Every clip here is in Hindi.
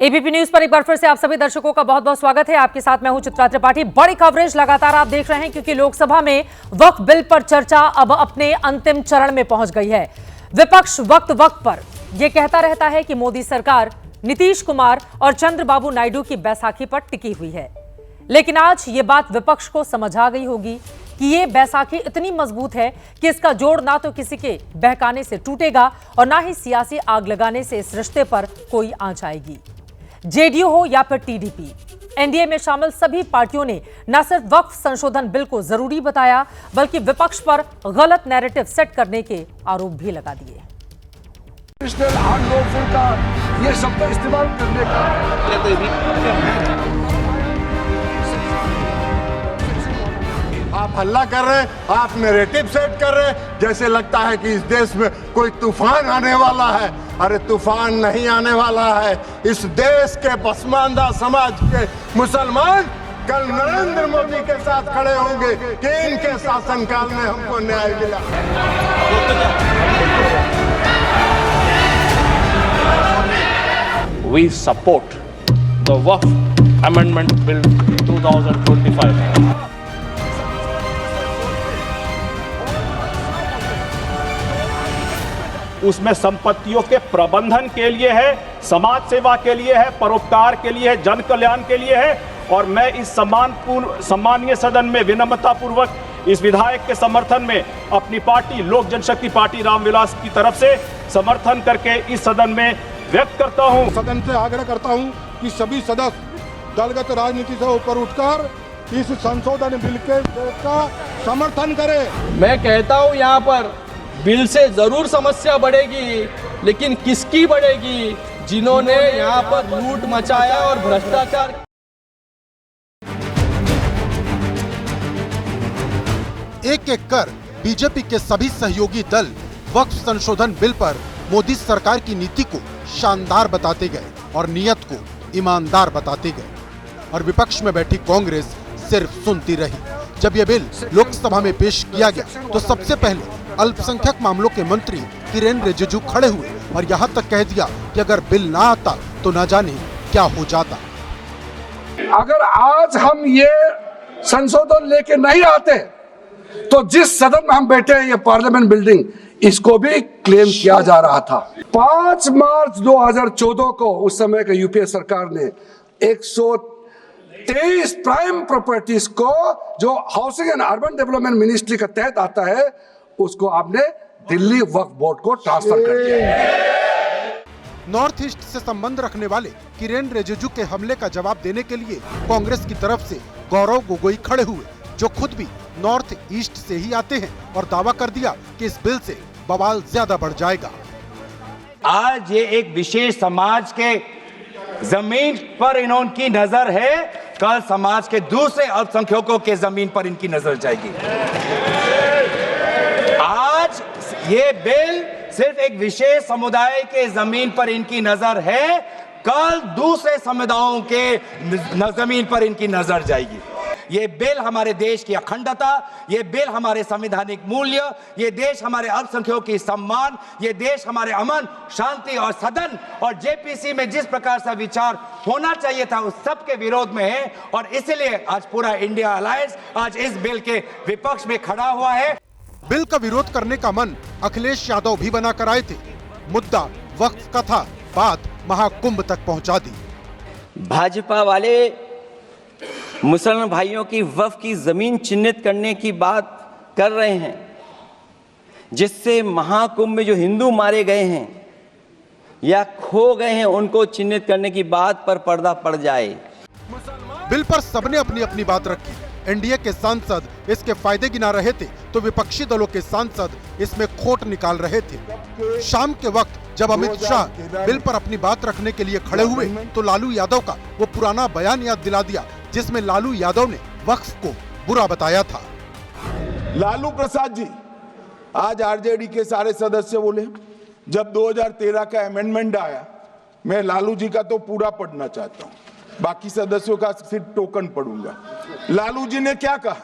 एबीपी न्यूज पर एक बार फिर से आप सभी दर्शकों का बहुत बहुत स्वागत है। आपके साथ मैं हूं चित्रा त्रिपाठी। बड़ी कवरेज लगातार आप देख रहे हैं क्योंकि लोकसभा में वक्फ बिल पर चर्चा अब अपने अंतिम चरण में पहुंच गई है। विपक्ष वक्त वक्त पर यह कहता रहता है कि मोदी सरकार नीतीश कुमार और चंद्रबाबू नायडू की बैसाखी पर टिकी हुई है, लेकिन आज ये बात विपक्ष को समझ आ गई होगी कि ये बैसाखी इतनी मजबूत है कि इसका जोड़ ना तो किसी के बहकाने से टूटेगा और ना ही सियासी आग लगाने से इस रिश्ते पर कोई आंच आएगी। जेडीयू हो या फिर टीडीपी, एनडीए में शामिल सभी पार्टियों ने न सिर्फ वक्फ संशोधन बिल को जरूरी बताया बल्कि विपक्ष पर गलत नैरेटिव सेट करने के आरोप भी लगा दिए। ये शब्द इस्तेमाल करने का आप हल्ला कर रहे हैं, आप नैरेटिव सेट कर रहे हैं, जैसे लगता है कि इस देश में कोई तूफान आने वाला है। अरे तूफान नहीं आने वाला है। इस देश के पसमानदा समाज के मुसलमान कल नरेंद्र मोदी के साथ खड़े होंगे कि इनके शासनकाल में हमको न्याय मिला। We support the Waqf Amendment Bill 2025. उसमें संपत्तियों के प्रबंधन के लिए है, समाज सेवा के लिए है, परोपकार के लिए है, जन कल्याण के लिए है। और मैं इस सम्मानीय सदन में विनम्रतापूर्वक इस विधायक के समर्थन में अपनी पार्टी लोक जनशक्ति पार्टी रामविलास की तरफ से समर्थन करके इस सदन में व्यक्त करता हूं। सदन से आग्रह करता हूं कि सभी सदस्य दलगत राजनीति से ऊपर उठकर इस संशोधन बिल का समर्थन करें। मैं कहता हूं यहाँ पर बिल से जरूर समस्या बढ़ेगी, लेकिन किसकी बढ़ेगी? जिन्होंने यहाँ पर लूट मचाया और भ्रष्टाचार। एक एक कर बीजेपी के सभी सहयोगी दल वक्फ संशोधन बिल पर मोदी सरकार की नीति को शानदार बताते गए और नियत को ईमानदार बताते गए, और विपक्ष में बैठी कांग्रेस सिर्फ सुनती रही। जब यह बिल लोकसभा में पेश किया गया तो सबसे पहले अल्पसंख्यक मामलों के मंत्री किरेन रिजिजू खड़े हुए और यहाँ तक कह दिया कि अगर बिल ना आता तो न जाने क्या हो जाता। अगर आज हम ये संशोधन लेके नहीं आते तो जिस सदन में हम बैठे हैं, ये पार्लियामेंट बिल्डिंग, इसको भी क्लेम किया जा रहा था। 5 मार्च 2014 को उस समय के यूपीए सरकार ने 123 प्राइम प्रॉपर्टीज को, जो housing and urban development ministry के तहत आता है, उसको आपने दिल्ली वक्फ बोर्ड को ट्रांसफर कर दिया। नॉर्थ ईस्ट से संबंध रखने वाले किरेन रिजिजू के हमले का जवाब देने के लिए कांग्रेस की तरफ से गौरव गोगोई खड़े हुए, जो खुद भी नॉर्थ ईस्ट से ही आते हैं, और दावा कर दिया कि इस बिल से बवाल ज्यादा बढ़ जाएगा। आज ये एक विशेष समाज के जमीन पर इनकी नजर है, कल समाज के दूसरे अल्पसंख्यकों के जमीन पर इनकी नजर जाएगी। आज ये बिल सिर्फ एक विशेष समुदाय के जमीन पर इनकी नजर है, कल दूसरे समुदायों के जमीन पर इनकी नजर जाएगी। ये बिल हमारे देश की अखंडता, ये बिल हमारे संवैधानिक मूल्य, ये देश हमारे अल्पसंख्यकों की सम्मान, ये देश हमारे अमन, शांति और सदन और जेपीसी में जिस प्रकार से विचार होना चाहिए था उस सब के विरोध में है। और इसलिए आज पूरा इंडिया अलायंस आज इस बिल के विपक्ष में खड़ा हुआ है। बिल का विरोध करने का मन अखिलेश यादव भी बना कर आए थे। मुद्दा वक्फ का था, बात महाकुंभ तक पहुंचा दी। भाजपा वाले मुसलमान भाइयों की वक्फ की जमीन चिन्हित करने की बात कर रहे हैं, जिससे महाकुंभ में जो हिंदू मारे गए हैं या खो गए हैं उनको चिन्हित करने की बात पर पर्दा पड़ जाए। बिल पर सबने अपनी अपनी बात रखी। एनडीए के सांसद इसके फायदे गिना रहे थे तो विपक्षी दलों के सांसद इसमें खोट निकाल रहे थे। शाम के वक्त जब अमित शाह बिल पर अपनी बात रखने के लिए खड़े हुए तो लालू यादव का वो पुराना बयान याद दिला दिया, जिसमें लालू यादव ने वक्फ को बुरा बताया था। लालू प्रसाद जी, आज आरजेडी के सारे सदस्य बोले, जब 2013 का अमेंडमेंट आया, मैं लालू जी का तो पूरा पढ़ना चाहता हूँ, बाकी सदस्यों का सिर्फ टोकन पढ़ूंगा। लालू जी ने क्या कहा?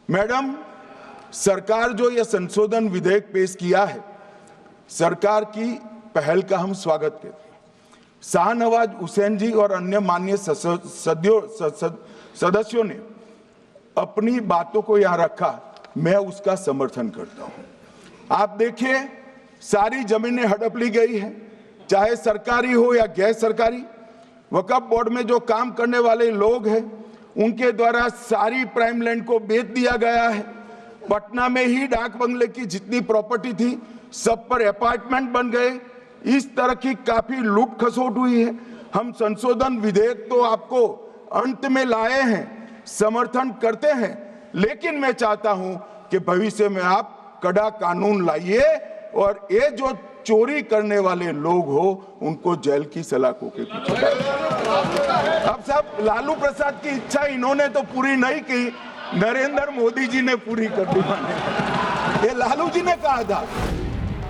मैडम, सरकार जो यह संशोधन विधेयक पेश किया है, सरकार की पहल का हम स्वागत करते हैं। शाहनवाज हुसैन जी और अन्य माननीय सदस्यों ने अपनी बातों को यहाँ रखा, मैं उसका समर्थन करता हूं। आप देखिए, सारी जमीनें हड़प ली गई हैं, चाहे सरकारी हो या गैर सरकारी। वक्फ बोर्ड में जो काम करने वाले लोग हैं उनके द्वारा सारी प्राइम लैंड को बेच दिया गया है। पटना में ही डाक बंगले की जितनी प्रॉपर्टी थी सब पर अपार्टमेंट बन गए। इस तरह की काफी लूट खसोट हुई है। हम संशोधन विधेयक तो आपको अंत में लाए हैं, समर्थन करते हैं, लेकिन मैं चाहता हूं कि भविष्य में आप कड़ा कानून लाइए और ये जो चोरी करने वाले लोग हो उनको जेल की सलाखों के पीछे। अब सब लालू प्रसाद की इच्छा इन्होंने तो पूरी नहीं की, नरेंद्र मोदी जी ने पूरी कर दी। ये लालू जी ने कहा था।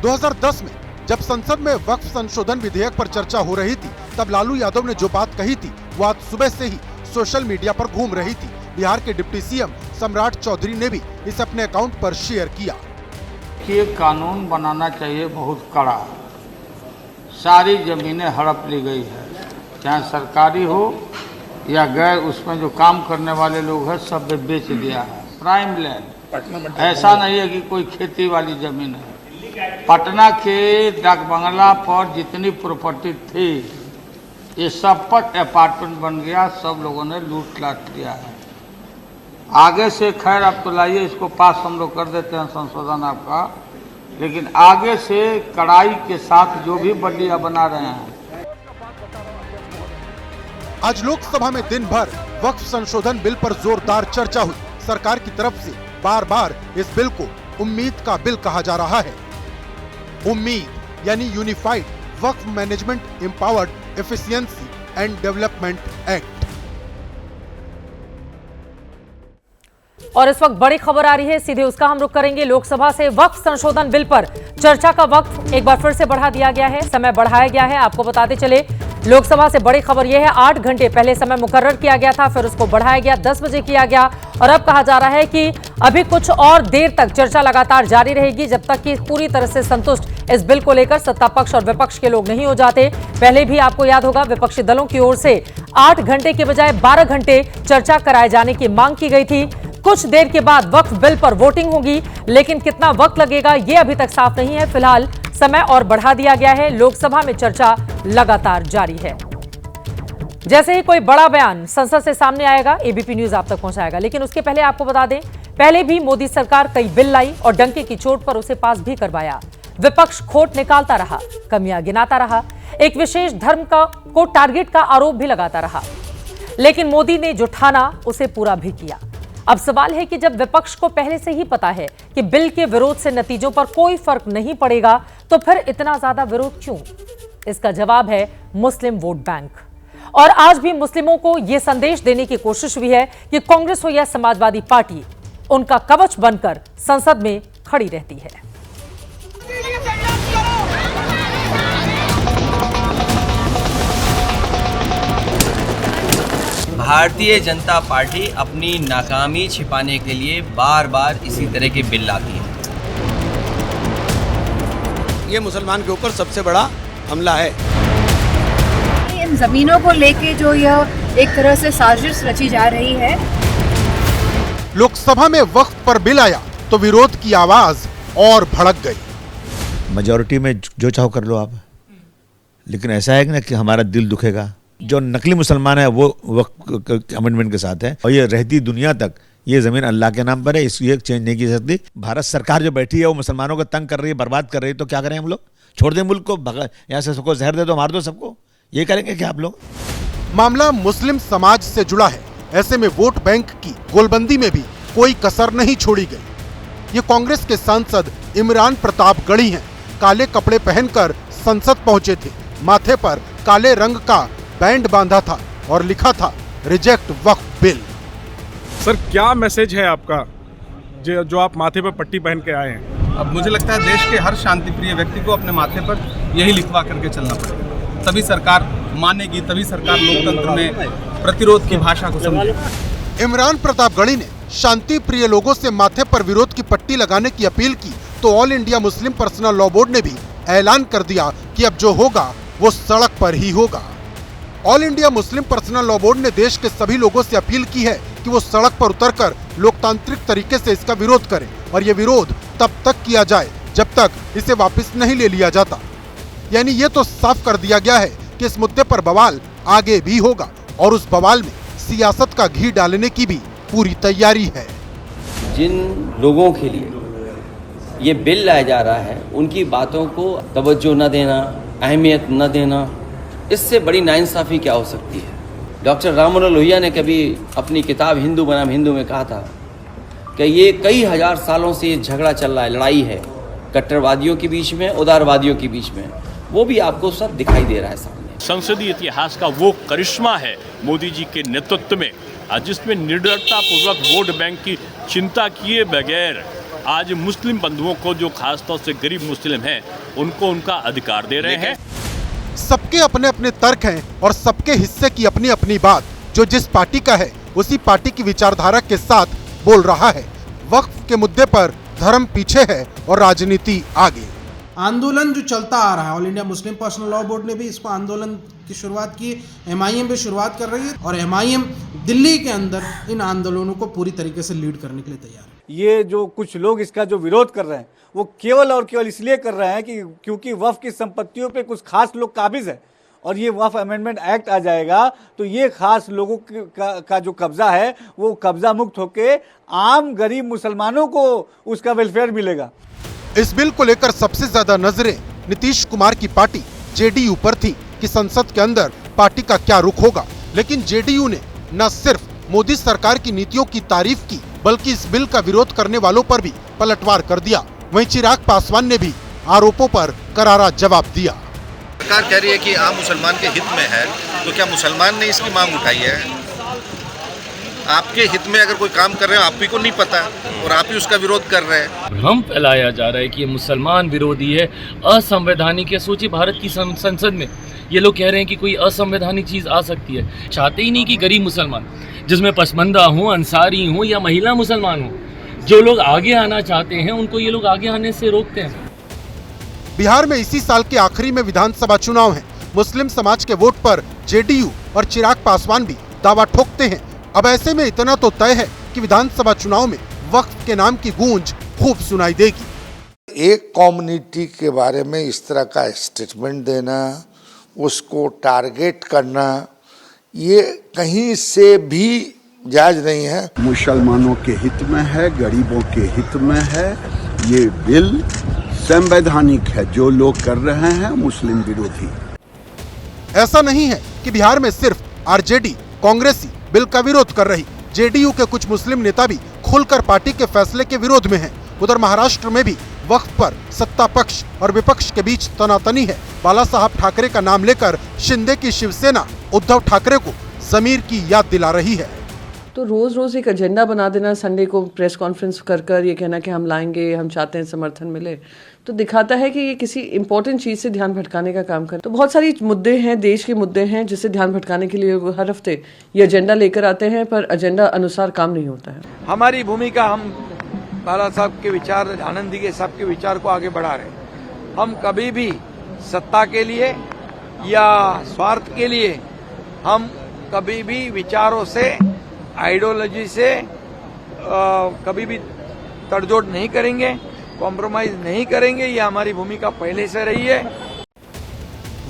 2010 में जब संसद में वक्फ संशोधन विधेयक पर चर्चा हो रही थी, तब लालू यादव ने जो बात कही थी वो आज सुबह से ही सोशल मीडिया पर घूम रही थी। बिहार के डिप्टी सीएम सम्राट चौधरी ने भी इसे अपने अकाउंट पर शेयर किया। ये कानून बनाना चाहिए बहुत कड़ा। सारी जमीनें हड़प ली गई है, चाहे सरकारी हो या गैर, उसमें जो काम करने वाले लोग हैं सब बेच दिया है। प्राइम लैंड, ऐसा नहीं है कि कोई खेती वाली जमीन है। पटना के डाक बंगला पर जितनी प्रॉपर्टी थी ये सब पर अपार्टमेंट बन गया, सब लोगों ने लूट लाट किया है। आगे से खैर आप तो लाइए, इसको पास हम लोग कर देते हैं संशोधन आपका, लेकिन आगे से कड़ाई के साथ जो भी बंदियां बना रहे हैं। आज लोकसभा में दिन भर वक्फ संशोधन बिल पर जोरदार चर्चा हुई। सरकार की तरफ से बार बार इस बिल को उम्मीद का बिल कहा जा रहा है। उम्मीद यानी unified Waqf management empowered efficiency and development act. और इस वक्त बड़ी खबर आ रही है, सीधे उसका हम रुख करेंगे। लोकसभा से वक्फ संशोधन बिल पर चर्चा का वक्त एक बार फिर से बढ़ा दिया गया है, समय बढ़ाया गया है। आपको बताते चले, लोकसभा से बड़ी खबर यह है, 8 घंटे पहले समय मुकर्रर किया गया था, फिर उसको बढ़ाया गया, 10 बजे किया गया और अब कहा जा रहा है कि अभी कुछ और देर तक चर्चा लगातार जारी रहेगी, जब तक कि पूरी तरह से संतुष्ट इस बिल को लेकर सत्ता पक्ष और विपक्ष के लोग नहीं हो जाते। पहले भी आपको याद होगा, विपक्षी दलों की ओर से 8 घंटे के बजाय 12 घंटे चर्चा कराए जाने की मांग की गई थी। कुछ देर के बाद वक्फ बिल पर वोटिंग होगी, लेकिन कितना वक्त लगेगा यह अभी तक साफ नहीं है। फिलहाल समय और बढ़ा दिया गया है। लोकसभा में चर्चा लगातार जारी है। जैसे ही कोई बड़ा बयान संसद से सामने आएगा, एबीपी न्यूज आप तक पहुंचाएगा। लेकिन उसके पहले आपको बता दें, पहले भी मोदी सरकार कई बिल लाई और डंके की चोट पर उसे पास भी करवाया। विपक्ष खोट निकालता रहा, कमियां गिनाता रहा, एक विशेष धर्म को टारगेट का आरोप भी लगाता रहा, लेकिन मोदी ने जो ठाना उसे पूरा भी किया। अब सवाल है कि जब विपक्ष को पहले से ही पता है कि बिल के विरोध से नतीजों पर कोई फर्क नहीं पड़ेगा, तो फिर इतना ज्यादा विरोध क्यों? इसका जवाब है मुस्लिम वोट बैंक। और आज भी मुस्लिमों को यह संदेश देने की कोशिश हुई है कि कांग्रेस हो या समाजवादी पार्टी, उनका कवच बनकर संसद में खड़ी रहती है। भारतीय जनता पार्टी अपनी नाकामी छिपाने के लिए बार बार इसी तरह के बिल लाती है। ये मुसलमान के ऊपर सबसे बड़ा हमला है। इन जमीनों को लेके जो यह एक तरह से साजिश रची जा रही है। लोकसभा में वक्फ पर बिल आया तो विरोध की आवाज और भड़क गई। मेजॉरिटी में जो चाहो कर लो आप, लेकिन ऐसा है ना कि हमारा दिल दुखेगा। जो नकली मुसलमान है वो वक्फ अमेंडमेंट के साथ है और ये रहती दुनिया तक ये जमीन अल्लाह के नाम पर है, इसको ये चेंज नहीं की सकती। भारत सरकार जो बैठी है वो मुसलमानों को तंग कर रही है, बर्बाद कर रही है, तो क्या करें हम लोग? छोड़ दें मुल्क को, यहाँ से सबको जहर दे दो, मार दो सबको, ये करेंगे क्या आप लोग? मामला मुस्लिम समाज से जुड़ा है, ऐसे में वोट बैंक की गोलबंदी में भी कोई कसर नहीं छोड़ी गई। ये कांग्रेस के सांसद इमरान प्रताप गढ़ी हैं। काले कपड़े पहनकर संसद पहुंचे थे, माथे पर काले रंग का बैंड बांधा था और लिखा था रिजेक्ट वक्फ बिल। सर, क्या मैसेज है आपका जो आप माथे पर पट्टी पहन के आए हैं? अब मुझे लगता है देश के हर शांतिप्रिय व्यक्ति को अपने माथे पर यही लिखवा करके चलना पड़ेगा, तभी सरकार मानेगी, तभी सरकार लोकतंत्र में प्रतिरोध की भाषा को समझेगी। इमरान प्रताप गढ़ी ने शांति प्रिय लोगों से माथे पर विरोध की पट्टी लगाने की अपील की, तो all India Muslim personal law board ने भी ऐलान कर दिया कि अब जो होगा वो सड़क पर ही होगा। All India Muslim personal law board ने देश के सभी लोगों से अपील की है कि वो सड़क पर उतरकर लोकतांत्रिक तरीके से इसका विरोध करें और ये विरोध तब तक किया जाए जब तक इसे वापस नहीं ले लिया जाता। यानी ये तो साफ कर दिया गया है कि इस मुद्दे पर बवाल आगे भी होगा और उस बवाल में सियासत का घी डालने की भी पूरी तैयारी है। जिन लोगों के लिए ये बिल लाया जा रहा है उनकी बातों को तवज्जो न देना, अहमियत न देना, इससे बड़ी नाइंसाफ़ी क्या हो सकती है। डॉक्टर राम मनोहर लोहिया ने कभी अपनी किताब हिंदू बनाम हिंदू में कहा था कि ये कई हजार सालों से ये झगड़ा चल रहा है, लड़ाई है कट्टरवादियों के बीच में, उदारवादियों के बीच में, वो भी आपको सब दिखाई दे रहा है सामने। संसदीय इतिहास का वो करिश्मा है मोदी जी के नेतृत्व में, जिसमें निडरता पूर्वक वोट बैंक की चिंता किए बगैर आज मुस्लिम बंधुओं को, जो खासतौर से गरीब मुस्लिम हैं, उनको उनका अधिकार दे रहे हैं। सबके अपने अपने तर्क हैं और सबके हिस्से की अपनी अपनी बात। जो जिस पार्टी का है उसी पार्टी की विचारधारा के साथ बोल रहा है। वक्फ के मुद्दे पर धर्म पीछे है और राजनीति आगे। आंदोलन जो चलता आ रहा है, all India Muslim personal law board ने भी इसको आंदोलन की शुरुआत की, MIM भी शुरुआत कर रही है और MIM दिल्ली के अंदर इन आंदोलनों को पूरी तरीके से लीड करने के लिए तैयार है। ये जो कुछ लोग इसका जो विरोध कर रहे हैं वो केवल और केवल इसलिए कर रहे हैं कि क्योंकि वक्फ की संपत्तियों पे कुछ खास लोग काबिज है और ये वक्फ अमेंडमेंट एक्ट आ जाएगा तो ये खास लोगों का जो कब्जा है वो कब्जा मुक्त होके आम गरीब मुसलमानों को उसका वेलफेयर मिलेगा। इस बिल को लेकर सबसे ज्यादा नजरें नीतीश कुमार की पार्टी JDU पर थी कि संसद के अंदर पार्टी का क्या रुख होगा, लेकिन JDU ने न सिर्फ मोदी सरकार की नीतियों की तारीफ की बल्कि इस बिल का विरोध करने वालों पर भी पलटवार कर दिया। वहीं चिराग पासवान ने भी आरोपों पर करारा जवाब दिया। सरकार कह रही है कि आम मुसलमान के हित में है, तो क्या मुसलमान ने इसकी मांग उठाई है? आपके हित में अगर कोई काम कर रहे हो, आप ही को नहीं पता और आप ही उसका विरोध कर रहे हैं। भ्रम फैलाया जा रहा है कि ये मुसलमान विरोधी है, असंवैधानिक है। सोचिए भारत की संसद में ये लोग कह रहे हैं कि कोई असंवैधानिक चीज आ सकती है। चाहते ही नहीं कि गरीब मुसलमान, जिसमें पसमंदा हो, अंसारी हो या महिला मुसलमान हो, जो लोग आगे आना चाहते हैं उनको ये लोग आगे आने से रोकते हैं। बिहार में इसी साल के आखिरी में विधानसभा चुनाव हैं। मुस्लिम समाज के वोट पर JDU और चिराग पासवान भी दावा ठोकते हैं। अब ऐसे में इतना तो तय है कि विधानसभा चुनाव में वक्फ के नाम की गूंज खूब सुनाई देगी। एक कम्युनिटी के बारे में इस तरह का स्टेटमेंट देना, उसको टारगेट करना, ये कहीं से भी जायज नहीं है। मुसलमानों के हित में है, गरीबों के हित में है। ये बिल संवैधानिक है। जो लोग कर रहे हैं मुस्लिम विरोधी। ऐसा नहीं है कि बिहार में सिर्फ RJD कांग्रेसी बिल का विरोध कर रही। JDU के कुछ मुस्लिम नेता भी खुलकर पार्टी के फैसले के विरोध में हैं। उधर महाराष्ट्र में भी वक्फ पर सत्ता पक्ष और विपक्ष के बीच तनातनी है। बाला साहब ठाकरे का नाम लेकर शिंदे की शिवसेना उद्धव ठाकरे को जमीर की याद दिला रही है। तो रोज रोज एक एजेंडा बना देना, संडे को प्रेस कॉन्फ्रेंस कर ये कहना कि हम लाएंगे, हम चाहते हैं समर्थन मिले, तो दिखाता है कि ये किसी इंपॉर्टेंट चीज से ध्यान भटकाने का काम कर। तो बहुत सारी मुद्दे हैं, देश के मुद्दे हैं जिससे ध्यान भटकाने के लिए हर हफ्ते ये एजेंडा लेकर आते हैं, पर एजेंडा अनुसार काम नहीं होता है। हमारी भूमिका, हम बाला साहब के विचार, आनंद जी के सबके विचार को आगे बढ़ा रहे हैं। हम कभी भी सत्ता के लिए या स्वार्थ के लिए, हम कभी भी विचारों से, आइडियोलॉजी से कभी भी तड़जोड़ नहीं करेंगे, कॉम्प्रोमाइज नहीं करेंगे। ये हमारी भूमिका पहले से रही है।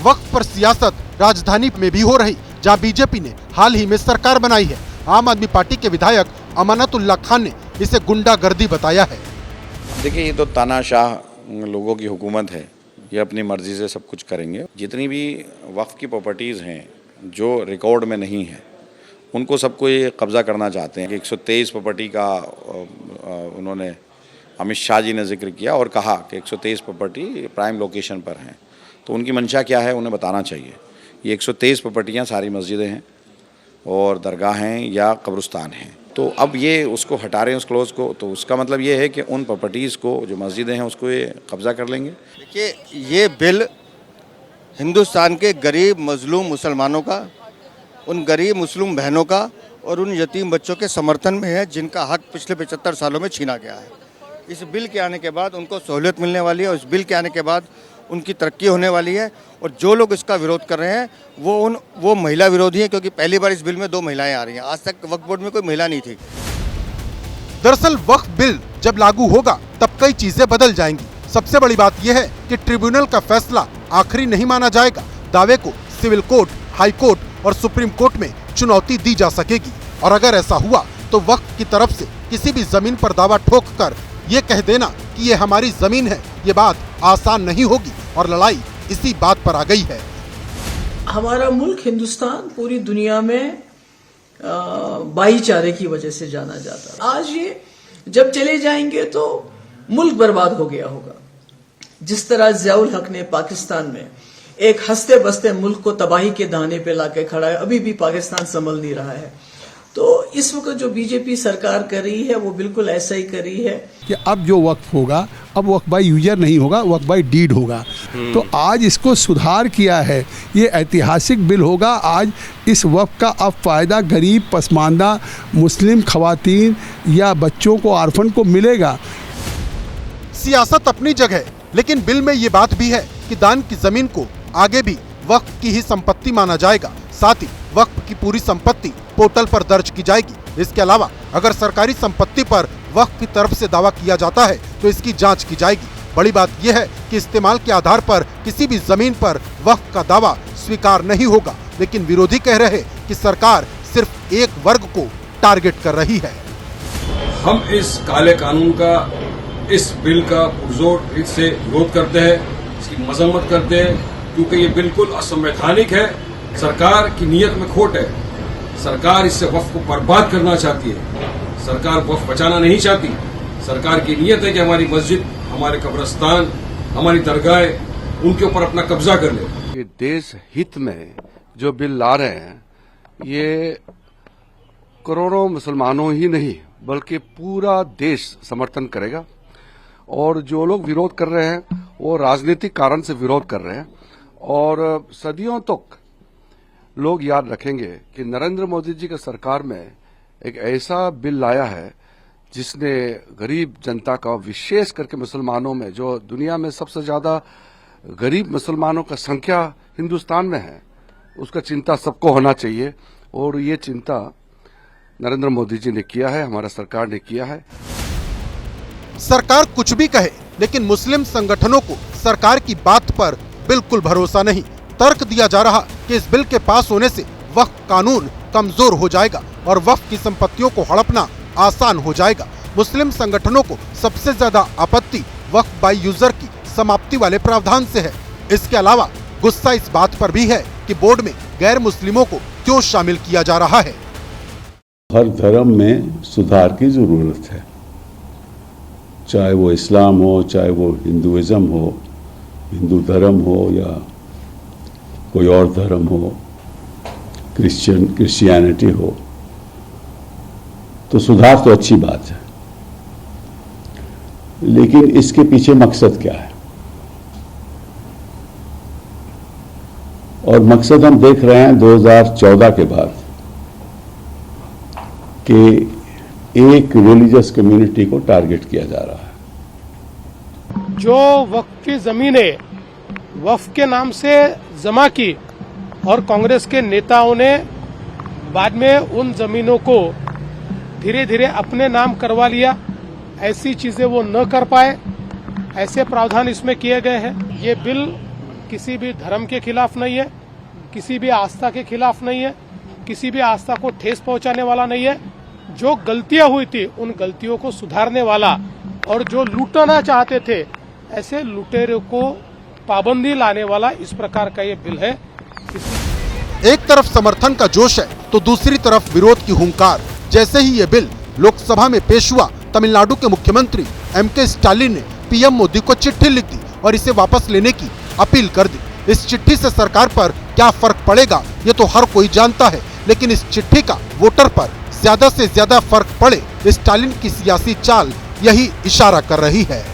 वक्त पर सियासत राजधानी में भी हो रही, जहां बीजेपी ने हाल ही में सरकार बनाई है। आम आदमी पार्टी के विधायक अमानतुल्लाह खान ने इसे गुंडागर्दी बताया है। देखिए, ये तो तानाशाह लोगों की हुकूमत है, ये अपनी मर्जी से सब कुछ करेंगे। जितनी भी वक्फ की प्रॉपर्टीज़ हैं जो रिकॉर्ड में नहीं है, उनको सबको ये कब्ज़ा करना चाहते हैं। 123 प्रॉपर्टी का उन्होंने, अमित शाह जी ने जिक्र किया और कहा कि 123 प्रॉपर्टी प्राइम लोकेशन पर हैं। तो उनकी मंशा क्या है उन्हें बताना चाहिए। ये 123 प्रॉपर्टियाँ सारी मस्जिदें हैं और दरगाह हैं या कब्रिस्तान हैं। तो अब ये उसको हटा रहे हैं उस क्लोज को, तो उसका मतलब ये है कि उन प्रॉपर्टीज़ को, जो मस्जिदें हैं, उसको ये कब्ज़ा कर लेंगे। देखिए, ये बिल हिंदुस्तान के गरीब मजलूम मुसलमानों का, उन गरीब मुस्लिम बहनों का और उन यतीम बच्चों के समर्थन में है जिनका हक पिछले 75 सालों में छीना गया है। इस बिल के आने के बाद उनको सहूलियत मिलने वाली है और इस बिल के आने के बाद उनकी तरक्की होने वाली है। और जो लोग इसका विरोध कर रहे हैं वो महिला विरोधी हैं, क्योंकि पहली बार इस बिल में 2 महिलाएं आ रही हैं। आज तक वक्फ बोर्ड में कोई महिला नहीं थी। दरअसल वक्फ बिल जब लागू होगा तब कई चीजें बदल जाएंगी। सबसे बड़ी बात यह है कि ट्रिब्यूनल का फैसला आखिरी नहीं माना जाएगा। दावे को सिविल कोर्ट, हाई कोर्ट और सुप्रीम कोर्ट में चुनौती दी जा सकेगी। और अगर ऐसा हुआ तो वक्फ की तरफ से किसी भी जमीन पर दावा ठोक कर ये कह देना कि ये हमारी जमीन है, ये बात आसान नहीं होगी और लड़ाई इसी बात पर आ गई है। हमारा मुल्क हिंदुस्तान पूरी दुनिया में भाईचारे की वजह से जाना जाता है। आज ये जब चले जाएंगे तो मुल्क बर्बाद हो गया होगा। जिस तरह ज़ियाउल हक ने पाकिस्तान में एक हंसते बसते मुल्क को तबाही के दाने पे लाके खड़ा है, अभी भी पाकिस्तान संभल नहीं रहा है। तो इस वक्त जो बीजेपी सरकार कर रही है वो बिल्कुल ऐसा ही कर रही है कि अब जो वक्फ होगा, अब वक्फ बाय यूजर नहीं होगा, वक्फ बाय डीड होगा। तो आज इसको सुधार किया है, ये ऐतिहासिक बिल होगा। आज इस वक्फ का अब फायदा गरीब, पसमानदा, मुस्लिम खवातीन या बच्चों को, आर्फन को मिलेगा। सियासत अपनी जगह, लेकिन बिल में ये बात भी है कि दान की जमीन को आगे भी वक्फ की ही संपत्ति माना जाएगा। साथ ही वक्फ की पूरी संपत्ति पोर्टल पर दर्ज की जाएगी। इसके अलावा अगर सरकारी संपत्ति पर वक्फ की तरफ से दावा किया जाता है तो इसकी जांच की जाएगी। बड़ी बात यह है कि इस्तेमाल के आधार पर किसी भी जमीन पर वक्फ का दावा स्वीकार नहीं होगा। लेकिन विरोधी कह रहे कि सरकार सिर्फ एक वर्ग को टारगेट कर रही है। हम इस काले कानून का, इस बिल का पुरजोर से विरोध करते हैं, इसकी मजम्मत करते हैं, क्योंकि ये बिल्कुल असंवैधानिक है। सरकार की नीयत में खोट है। सरकार इससे वक्फ को बर्बाद करना चाहती है। सरकार वक्फ बचाना नहीं चाहती। सरकार की नीयत है कि हमारी मस्जिद, हमारे कब्रिस्तान, हमारी दरगाहें, उनके ऊपर अपना कब्जा कर ले। ये देश हित में जो बिल ला रहे हैं, ये करोड़ों मुसलमानों ही नहीं बल्कि पूरा देश समर्थन करेगा। और जो लोग विरोध कर रहे हैं वो राजनीतिक कारण से विरोध कर रहे हैं। और सदियों तक लोग याद रखेंगे कि नरेंद्र मोदी जी की सरकार में एक ऐसा बिल लाया है जिसने गरीब जनता का, विशेष करके मुसलमानों में, जो दुनिया में सबसे ज्यादा गरीब मुसलमानों का संख्या हिंदुस्तान में है, उसका चिंता सबको होना चाहिए। और ये चिंता नरेंद्र मोदी जी ने किया है, हमारा सरकार ने किया है। सरकार कुछ भी कहे, लेकिन मुस्लिम संगठनों को सरकार की बात पर बिल्कुल भरोसा नहीं। तर्क दिया जा रहा कि इस बिल के पास होने से वक्फ कानून कमजोर हो जाएगा और वक्फ की संपत्तियों को हड़पना आसान हो जाएगा। मुस्लिम संगठनों को सबसे ज्यादा आपत्ति वक्फ बाय यूजर की समाप्ति वाले प्रावधान से है। इसके अलावा गुस्सा इस बात पर भी है कि बोर्ड में गैर मुस्लिमों को क्यों शामिल किया जा रहा है। हर धर्म में सुधार की जरूरत है, चाहे वो इस्लाम हो, चाहे वो हिंदुइज्म हो, हिंदू धर्म हो या कोई और धर्म हो, क्रिश्चियनिटी हो। तो सुधार तो अच्छी बात है, लेकिन इसके पीछे मकसद क्या है? और मकसद हम देख रहे हैं 2014 के बाद कि एक रिलीजियस कम्युनिटी को टारगेट किया जा रहा है। जो वक्फ की जमीनें वक्फ के नाम से जमा की और कांग्रेस के नेताओं ने बाद में उन जमीनों को धीरे धीरे अपने नाम करवा लिया, ऐसी चीजें वो न कर पाए, ऐसे प्रावधान इसमें किए गए हैं। ये बिल किसी भी धर्म के खिलाफ नहीं है, किसी भी आस्था के खिलाफ नहीं है, किसी भी आस्था को ठेस पहुंचाने वाला नहीं है। जो गलतियां हुई थी उन गलतियों को सुधारने वाला और जो लूटना चाहते थे ऐसे लुटेरों को पाबंदी लाने वाला इस प्रकार का ये बिल है। एक तरफ समर्थन का जोश है तो दूसरी तरफ विरोध की हुंकार। जैसे ही ये बिल लोकसभा में पेश हुआ, तमिलनाडु के मुख्यमंत्री एम.के. स्टालिन ने पीएम मोदी को चिट्ठी लिख दी और इसे वापस लेने की अपील कर दी। इस चिट्ठी से सरकार पर क्या फर्क पड़ेगा ये तो हर कोई जानता है, लेकिन इस चिट्ठी का वोटर पर ज्यादा से ज्यादा फर्क पड़े, स्टालिन की सियासी चाल यही इशारा कर रही है।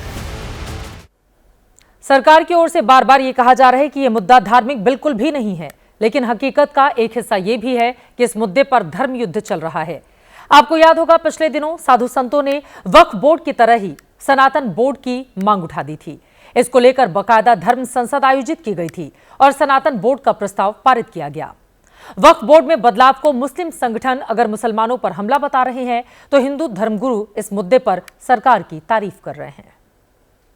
सरकार की ओर से बार बार ये कहा जा रहा है कि ये मुद्दा धार्मिक बिल्कुल भी नहीं है, लेकिन हकीकत का एक हिस्सा ये भी है कि इस मुद्दे पर धर्म युद्ध चल रहा है। आपको याद होगा पिछले दिनों साधु संतों ने वक्फ बोर्ड की तरह ही सनातन बोर्ड की मांग उठा दी थी। इसको लेकर बकायदा धर्म संसद आयोजित की गई थी और सनातन बोर्ड का प्रस्ताव पारित किया गया। वक्फ बोर्ड में बदलाव को मुस्लिम संगठन अगर मुसलमानों पर हमला बता रहे हैं तो हिंदू धर्मगुरु इस मुद्दे पर सरकार की तारीफ कर रहे हैं।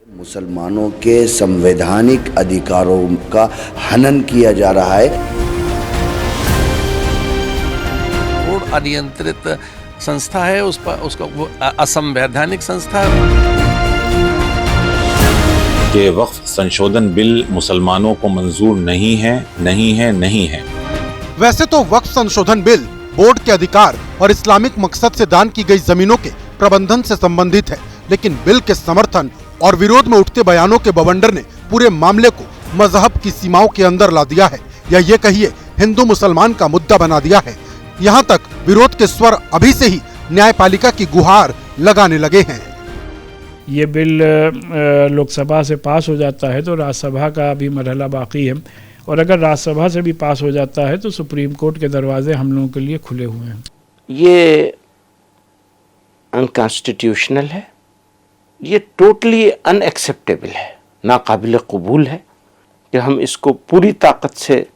मुसलमानों के संवैधानिक अधिकारों का हनन किया जा रहा है। बोर्ड अनियंत्रित संस्था है, उसका वो असंवैधानिक संस्था है। कि वक्फ संशोधन बिल मुसलमानों को मंजूर नहीं है। वैसे तो वक्फ संशोधन बिल बोर्ड के अधिकार और इस्लामिक मकसद से दान की गई जमीनों के प्रबंधन से संबंधित है, लेकिन बिल के समर्थन और विरोध में उठते बयानों के बवंडर ने पूरे मामले को मजहब की सीमाओं के अंदर ला दिया है, या ये कहिए हिंदू मुसलमान का मुद्दा बना दिया है। यहाँ तक विरोध के स्वर अभी से ही न्यायपालिका की गुहार लगाने लगे हैं। ये बिल लोकसभा से पास हो जाता है तो राज्यसभा का भी मरहला बाकी है, और अगर राज्यसभा से भी पास हो जाता है तो सुप्रीम कोर्ट के दरवाजे हम लोगों के लिए खुले हुए हैं। ये अनकॉन्स्टिट्यूशनल है, ये टोटली अनएक्सेप्टेबल है, नाकाबिल कबूल है कि हम इसको पूरी ताकत से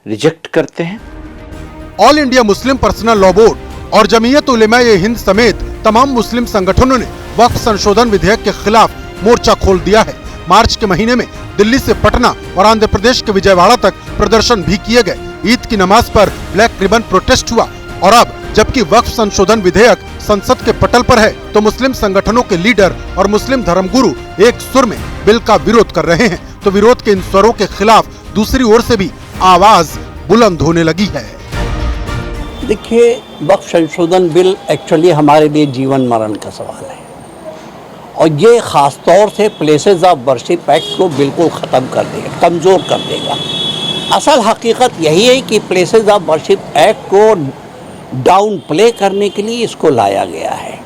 रिजेक्ट करते हैं। All India Muslim personal law board और जमीयत उलेमा-ए हिंद समेत तमाम मुस्लिम संगठनों ने वक्फ संशोधन विधेयक के खिलाफ मोर्चा खोल दिया है। मार्च के महीने में दिल्ली से पटना और आंध्र प्रदेश के विजयवाड़ा तक प्रदर्शन भी किए गए। ईद की नमाज पर ब्लैक रिबन प्रोटेस्ट हुआ, और अब जबकि वक्फ संशोधन विधेयक संसद के पटल पर है तो मुस्लिम संगठनों के लीडर और मुस्लिम धर्मगुरु एक सुर में बिल का विरोध कर रहे हैं। तो विरोध के इन स्वरों के खिलाफ दूसरी ओर से भी आवाज बुलंद होने लगी है। देखिए, वक्फ संशोधन बिल एक्चुअली हमारे लिए जीवन मरण का सवाल है, और ये खास तौर से प्लेसेस ऑफ वर्शिप एक्ट को बिल्कुल ख़त्म कर देगा, कमज़ोर कर देगा। असल हकीकत यही है कि प्लेसेस ऑफ वर्शिप एक्ट को डाउन प्ले करने के लिए इसको लाया गया है।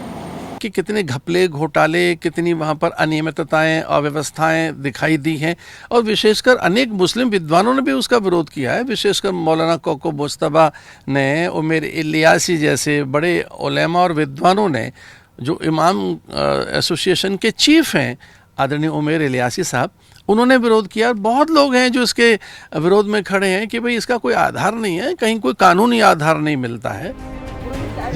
कि कितने घपले घोटाले, कितनी वहाँ पर अनियमितताएं अव्यवस्थाएं दिखाई दी हैं, और विशेषकर अनेक मुस्लिम विद्वानों ने भी उसका विरोध किया है। विशेषकर मौलाना कोको मुस्तफा ने, उमर इलियासी जैसे बड़े उलेमा और विद्वानों ने, जो इमाम एसोसिएशन के चीफ हैं आदरणीय उमर इलियासी साहब, उन्होंने विरोध किया। बहुत लोग हैं जो इसके विरोध में खड़े हैं कि भाई इसका कोई आधार नहीं है, कहीं कोई कानूनी आधार नहीं मिलता है।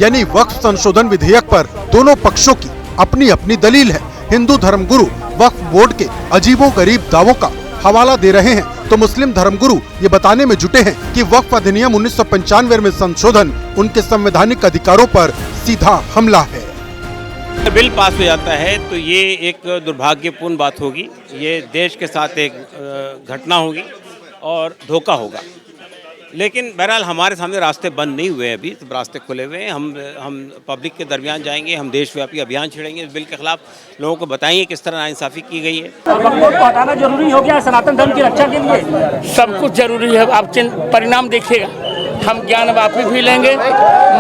यानी वक्फ संशोधन विधेयक पर दोनों पक्षों की अपनी अपनी दलील है। हिंदू धर्मगुरु वक्फ बोर्ड के अजीबोगरीब दावों का हवाला दे रहे हैं, तो मुस्लिम धर्मगुरु ये बताने में जुटे हैं कि वक्फ अधिनियम 1995 में संशोधन उनके संवैधानिक अधिकारों पर सीधा हमला है। बिल पास हो जाता है तो ये एक दुर्भाग्यपूर्ण बात होगी, ये देश के साथ एक घटना होगी और धोखा होगा। लेकिन बहरहाल हमारे सामने रास्ते बंद नहीं हुए, अभी तो रास्ते खुले हुए हैं। हम पब्लिक के दरमियान जाएंगे, हम देशव्यापी अभियान छेड़ेंगे इस बिल के खिलाफ, लोगों को बताएंगे किस तरह नाइंसाफ़ी की गई है। वक्फ बोर्ड को हटाना जरूरी हो गया सनातन धर्म की रक्षा के लिए, सब कुछ जरूरी है। आप परिणाम देखिएगा, हम ज्ञानवापी भी लेंगे,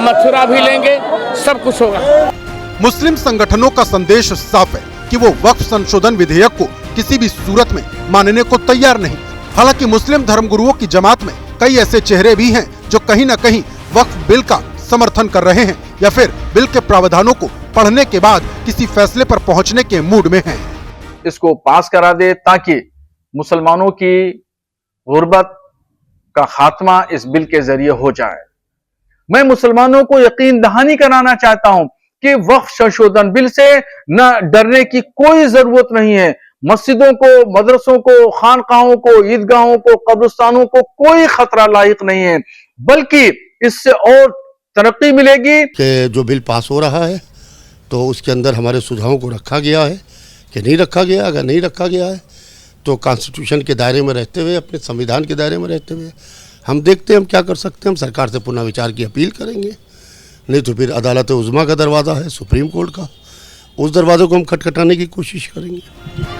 मथुरा भी लेंगे, सब कुछ होगा। मुस्लिम संगठनों का संदेश साफ है कि वो वक्फ संशोधन विधेयक को किसी भी सूरत में मानने को तैयार नहीं। हालांकि मुस्लिम धर्मगुरुओं की जमात में कई ऐसे चेहरे भी हैं जो कहीं न कहीं वक्फ बिल का समर्थन कर रहे हैं, या फिर बिल के प्रावधानों को पढ़ने के बाद किसी फैसले पर पहुंचने के मूड में हैं। इसको पास करा दे ताकि मुसलमानों की गुर्बत का खात्मा इस बिल के जरिए हो जाए। मैं मुसलमानों को यकीन दहानी कराना चाहता हूं कि वक्फ संशोधन बिल से न डरने की कोई जरूरत नहीं है। मस्जिदों को, मदरसों को, खानकाहों को, ईदगाहों को, कब्रिस्तानों को कोई खतरा लायक नहीं है, बल्कि इससे और तरक्की मिलेगी। कि जो बिल पास हो रहा है तो उसके अंदर हमारे सुझावों को रखा गया है कि नहीं रखा गया। अगर नहीं रखा गया है तो कॉन्स्टिट्यूशन के दायरे में रहते हुए, अपने संविधान के दायरे में रहते हुए हम देखते हैं हम क्या कर सकते हैं। हम सरकार से पुनः विचार की अपील करेंगे, नहीं तो फिर अदालत उज़्मा का दरवाज़ा है सुप्रीम कोर्ट का, उस दरवाजे को हम खटखटाने की कोशिश करेंगे।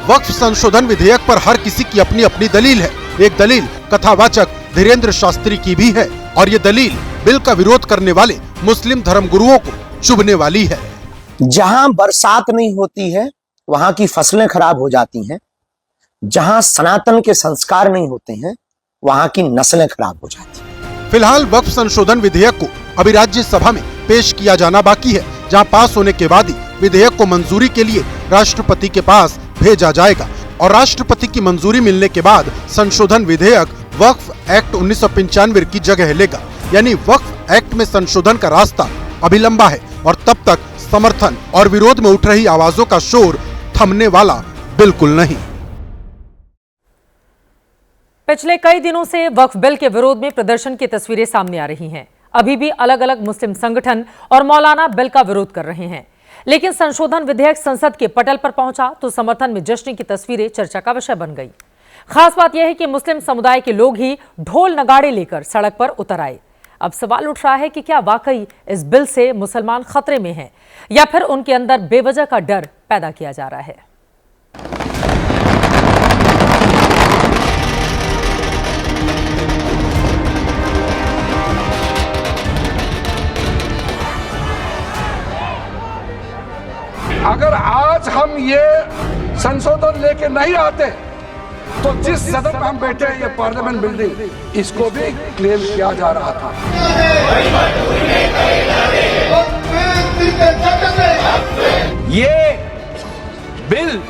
वक्फ संशोधन विधेयक पर हर किसी की अपनी अपनी दलील है। एक दलील कथावाचक धीरेन्द्र शास्त्री की भी है, और ये दलील बिल का विरोध करने वाले मुस्लिम धर्मगुरुओं को चुभने वाली है। जहां बरसात नहीं होती है वहां की फसलें खराब हो जाती हैं, जहां सनातन के संस्कार नहीं होते हैं वहां की नस्लें खराब हो जाती हैं। फिलहाल वक्फ संशोधन विधेयक को अभी राज्यसभा में पेश किया जाना बाकी है, जहां पास होने के बाद ही विधेयक को मंजूरी के लिए राष्ट्रपति के पास भेजा जाएगा और राष्ट्रपति की मंजूरी मिलने के बाद संशोधन विधेयक वक्फ एक्ट 1995 की जगह लेगा। यानी वक्फ एक्ट में संशोधन का रास्ता अभी लंबा है और तब तक समर्थन और विरोध में उठ रही आवाजों का शोर थमने वाला बिल्कुल नहीं। पिछले कई दिनों से वक्फ बिल के विरोध में प्रदर्शन की तस्वीरें सामने आ रही हैं। अभी भी अलग अलग मुस्लिम संगठन और मौलाना बिल का विरोध कर रहे हैं, लेकिन संशोधन विधेयक संसद के पटल पर पहुंचा तो समर्थन में जश्न की तस्वीरें चर्चा का विषय बन गई। खास बात यह है कि मुस्लिम समुदाय के लोग ही ढोल नगाड़े लेकर सड़क पर उतर आए। अब सवाल उठ रहा है कि क्या वाकई इस बिल से मुसलमान खतरे में हैं या फिर उनके अंदर बेवजह का डर पैदा किया जा रहा है। अगर आज हम ये संशोधन लेके नहीं आते तो जिस सदन में हम बैठे हैं, ये पार्लियामेंट बिल्डिंग, इसको भी क्लेम किया जा रहा था। ये बिल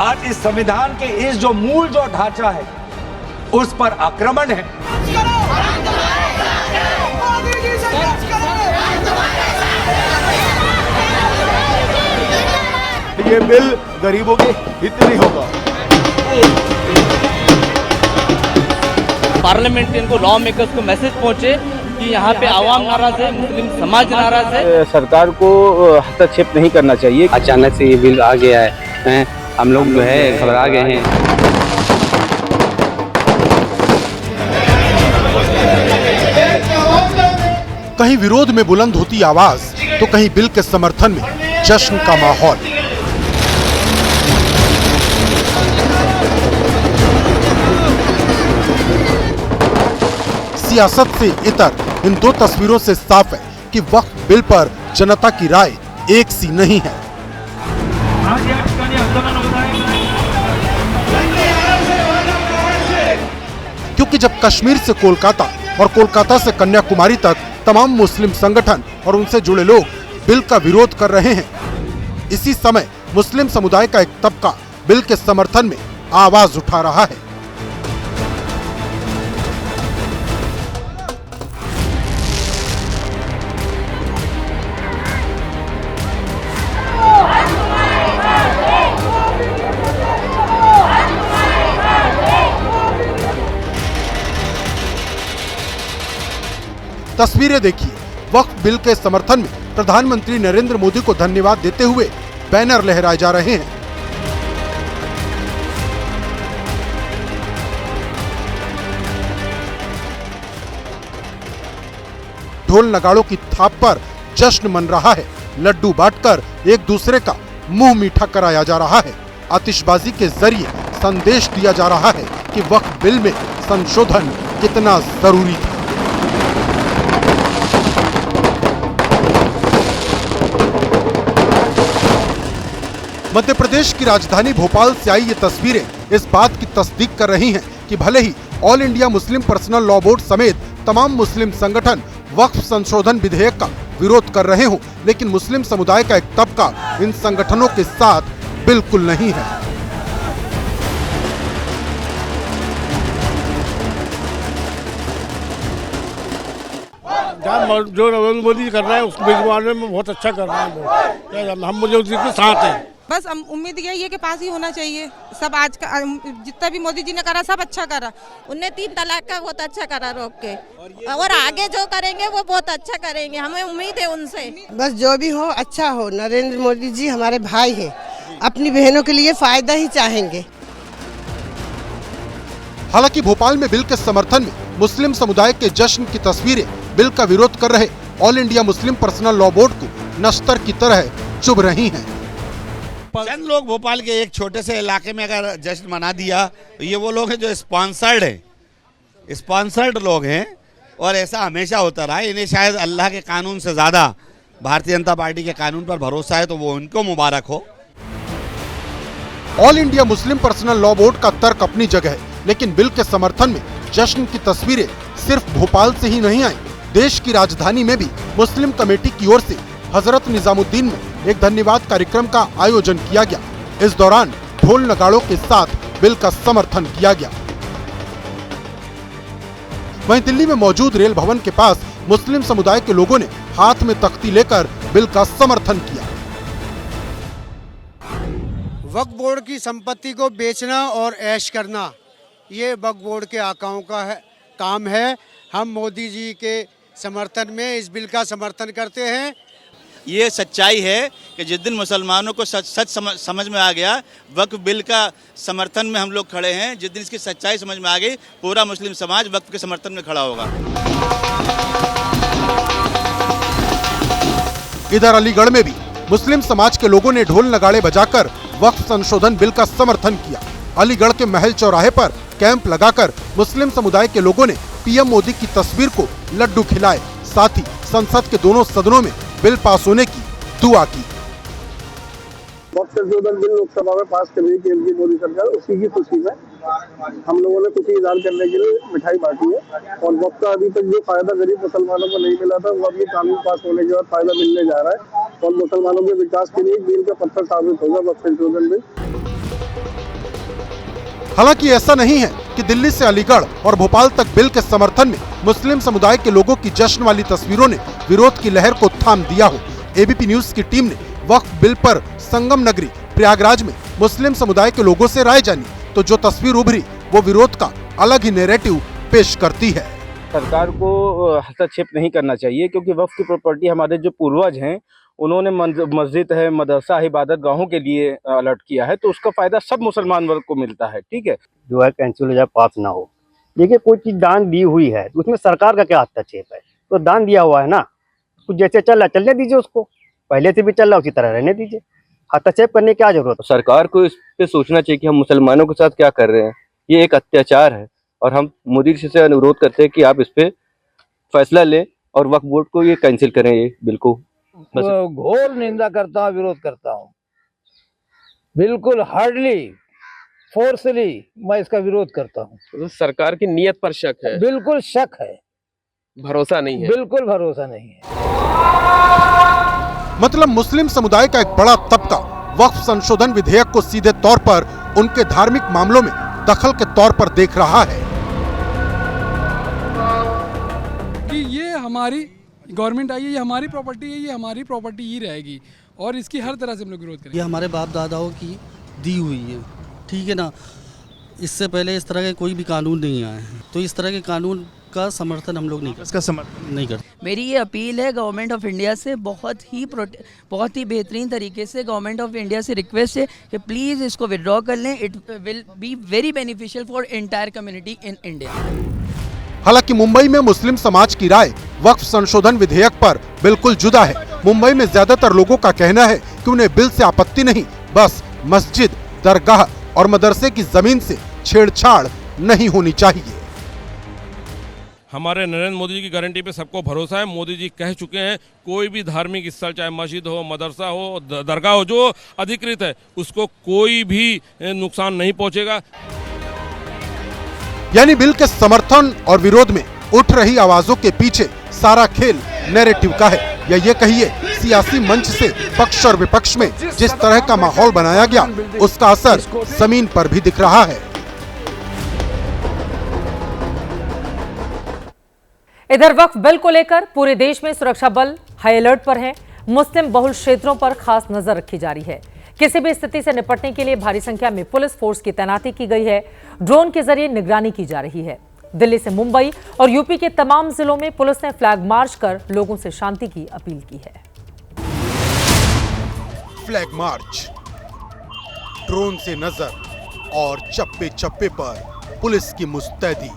आज इस संविधान के इस जो मूल जो ढांचा है उस पर आक्रमण है। ये बिल गरीबों के हित नहीं होगा। पार्लियामेंट को लॉ मेकर्स को मैसेज पहुंचे कि यहाँ पे आवाम नाराज है, मुस्लिम समाज नाराज है। सरकार को हस्तक्षेप नहीं करना चाहिए। अचानक से ये बिल आ गया है, हम लोग जो है घबरा गए हैं। कहीं विरोध में बुलंद होती आवाज तो कहीं बिल के समर्थन में जश्न का माहौल। सियासत से इतर इन दो तस्वीरों से साफ है कि वक्फ बिल पर जनता की राय एक सी नहीं है। क्योंकि जब कश्मीर से कोलकाता और कोलकाता से कन्याकुमारी तक तमाम मुस्लिम संगठन और उनसे जुड़े लोग बिल का विरोध कर रहे हैं, इसी समय मुस्लिम समुदाय का एक तबका बिल के समर्थन में आवाज उठा रहा है। तस्वीरें देखिए, वक्फ बिल के समर्थन में प्रधानमंत्री नरेंद्र मोदी को धन्यवाद देते हुए बैनर लहराए जा रहे हैं। ढोल नगाड़ों की थाप पर जश्न मन रहा है। लड्डू बांटकर एक दूसरे का मुंह मीठा कराया जा रहा है। आतिशबाजी के जरिए संदेश दिया जा रहा है कि वक्फ बिल में संशोधन कितना जरूरी था। मध्य प्रदेश की राजधानी भोपाल से आई ये तस्वीरें इस बात की तस्दीक कर रही हैं कि भले ही all India Muslim personal law board समेत तमाम मुस्लिम संगठन वक्फ संशोधन विधेयक का विरोध कर रहे हों, लेकिन मुस्लिम समुदाय का एक तबका इन संगठनों के साथ बिल्कुल नहीं है। जो नरेंद्र मोदी कर रहा है उस मामले में बहुत अच्छा कर रहा है, हम मुझे उसके साथ हैं। बस उम्मीद यही है कि पास ही होना चाहिए। सब आज का जितना भी मोदी जी ने करा सब अच्छा करा। उनने 3 तलाक का बहुत अच्छा करा रोक के, और आगे जो करेंगे वो बहुत अच्छा करेंगे, हमें उम्मीद है उनसे। बस जो भी हो अच्छा हो। नरेंद्र मोदी जी हमारे भाई हैं, अपनी बहनों के लिए फायदा ही चाहेंगे। हालांकि भोपाल में बिल के समर्थन में मुस्लिम समुदाय के जश्न की तस्वीरें बिल का विरोध कर रहे all India Muslim personal law board को नश्तर की तरह चुभ रही हैं। चंद लोग भोपाल के एक छोटे से इलाके में अगर जश्न मना दिया तो ये वो लोग हैं जो स्पॉन्सर्ड हैं, स्पॉन्सर्ड लोग हैं, और ऐसा हमेशा होता रहा। इन्हें शायद अल्लाह के कानून से ज़्यादा भारतीय जनता पार्टी के कानून पर भरोसा है, तो वो उनको मुबारक हो। All India Muslim personal law board का तर्क अपनी जगह है, लेकिन बिल के समर्थन में जश्न की तस्वीरें सिर्फ भोपाल से ही नहीं आई। देश की राजधानी में भी मुस्लिम कमेटी की ओर से हजरत निजामुद्दीन में एक धन्यवाद कार्यक्रम का आयोजन किया गया। इस दौरान ढोल नगाड़ों के साथ बिल का समर्थन किया गया। वहीं दिल्ली में मौजूद रेल भवन के पास मुस्लिम समुदाय के लोगों ने हाथ में तख्ती लेकर बिल का समर्थन किया। वक्फ बोर्ड की संपत्ति को बेचना और ऐश करना, ये वक्फ बोर्ड के आकाओं का काम है। हम मोदी जी के समर्थन में इस बिल का समर्थन करते हैं। ये सच्चाई है कि जिस दिन मुसलमानों को सच समझ में आ गया, वक्फ बिल का समर्थन में हम लोग खड़े हैं। जिस दिन इसकी सच्चाई समझ में आ गई, पूरा मुस्लिम समाज वक्फ के समर्थन में खड़ा होगा। इधर अलीगढ़ में भी मुस्लिम समाज के लोगों ने ढोल नगाड़े बजाकर वक्फ संशोधन बिल का समर्थन किया। अलीगढ़ के महल चौराहे पर कैंप लगाकर मुस्लिम समुदाय के लोगों ने पीएम मोदी की तस्वीर को लड्डू खिलाए। साथ ही संसद के दोनों सदनों में बिल पास होने की दुआ की। वक्फ संशोधन बिल लोकसभा में पास कर रही है केंद्र की मोदी सरकार, उसी की खुशी में हम लोगों ने खुशी इज़हार करने के लिए मिठाई बांटी है। और वक्फ का अभी तक जो फायदा गरीब मुसलमानों को नहीं मिला था, वो अभी कानून पास होने के बाद फायदा मिलने जा रहा है और मुसलमानों के विकास के लिए बिल का पत्थर साबित होगा वक्फ संशोधन बिल। हालांकि ऐसा नहीं है कि दिल्ली से अलीगढ़ और भोपाल तक बिल के समर्थन में मुस्लिम समुदाय के लोगों की जश्न वाली तस्वीरों ने विरोध की लहर को थाम दिया हो। एबीपी न्यूज की टीम ने वक्फ बिल पर संगम नगरी प्रयागराज में मुस्लिम समुदाय के लोगों से राय जानी, तो जो तस्वीर उभरी वो विरोध का अलग ही नैरेटिव पेश करती है। सरकार को हस्तक्षेप नहीं करना चाहिए, क्योंकि वक्फ की प्रॉपर्टी हमारे जो पूर्वज हैं उन्होंने मस्जिद है, मदरसा, इबादत गाहों के लिए अलर्ट किया है, तो उसका फायदा सब मुसलमान वर्ग को मिलता है। ठीक है, जो है कैंसिल हो जाए, पास ना हो। देखिए, कोई चीज दान दी हुई है तो उसमें सरकार का क्या हस्तक्षेप है? तो दान दिया हुआ है ना, कुछ जैसे चल रहा है चलने दीजिए, उसको पहले से भी चल रहा है उसी तरह रहने दीजिए। हस्तक्षेप करने की क्या जरूरत है? सरकार को इस पे सोचना चाहिए कि हम मुसलमानों के साथ क्या कर रहे हैं। ये एक अत्याचार है और हम मोदी जी से अनुरोध करते हैं कि आप इस पे फैसला लें और वक्फ बोर्ड को ये कैंसिल करें, ये बिल को। घोर निंदा करता हूँ, विरोध करता हूँ, बिल्कुल हार्डली फोर्सली मैं इसका विरोध करता हूँ। तो सरकार की नीयत पर शक है? बिल्कुल शक है, भरोसा नहीं है। बिल्कुल भरोसा नहीं है। मतलब मुस्लिम समुदाय का एक बड़ा तबका वक्फ संशोधन विधेयक को सीधे तौर पर उनके धार्मिक मामलों में दखल के तौर पर देख रहा है कि ये हमारी गवर्नमेंट आई है, ये हमारी प्रॉपर्टी है, ये हमारी प्रॉपर्टी ही रहेगी और इसकी हर तरह से हम लोग विरोध करेंगे। ये हमारे बाप दादाओं की दी हुई है, ठीक है ना। इससे पहले इस तरह के कोई भी कानून नहीं आए हैं, तो इस तरह के कानून का समर्थन हम लोग नहीं करते, इसका समर्थन नहीं करते। मेरी ये अपील है गवर्नमेंट ऑफ इंडिया से, बहुत ही बेहतरीन तरीके से गवर्नमेंट ऑफ इंडिया से रिक्वेस्ट है कि प्लीज़ इसको विड्रॉ कर लें। It will be very beneficial for entire community in India. हालांकि मुंबई में मुस्लिम समाज की राय वक्फ संशोधन विधेयक पर बिल्कुल जुदा है। मुंबई में ज्यादातर लोगों का कहना है कि उन्हें बिल से आपत्ति नहीं, बस मस्जिद, दरगाह और मदरसे की जमीन से छेड़छाड़ नहीं होनी चाहिए। हमारे नरेंद्र मोदी जी की गारंटी पे सबको भरोसा है। मोदी जी कह चुके हैं कोई भी धार्मिक स्थल, चाहे मस्जिद हो, मदरसा हो, दरगाह हो, जो अधिकृत है उसको कोई भी नुकसान नहीं पहुंचेगा। यानी बिल के समर्थन और विरोध में उठ रही आवाजों के पीछे सारा खेल नैरेटिव का है, या ये कहिए सियासी मंच से पक्ष और विपक्ष में जिस तरह का माहौल बनाया गया उसका असर जमीन पर भी दिख रहा है। इधर वक्फ बिल को लेकर पूरे देश में सुरक्षा बल हाई अलर्ट पर हैं। मुस्लिम बहुल क्षेत्रों पर खास नजर रखी जा रही है। किसी भी स्थिति से निपटने के लिए भारी संख्या में पुलिस फोर्स की तैनाती की गई है। ड्रोन के जरिए निगरानी की जा रही है। दिल्ली से मुंबई और यूपी के तमाम जिलों में पुलिस ने फ्लैग मार्च कर लोगों से शांति की अपील की है। फ्लैग मार्च, ड्रोन से नजर और चप्पे चप्पे पर पुलिस की मुस्तैदी।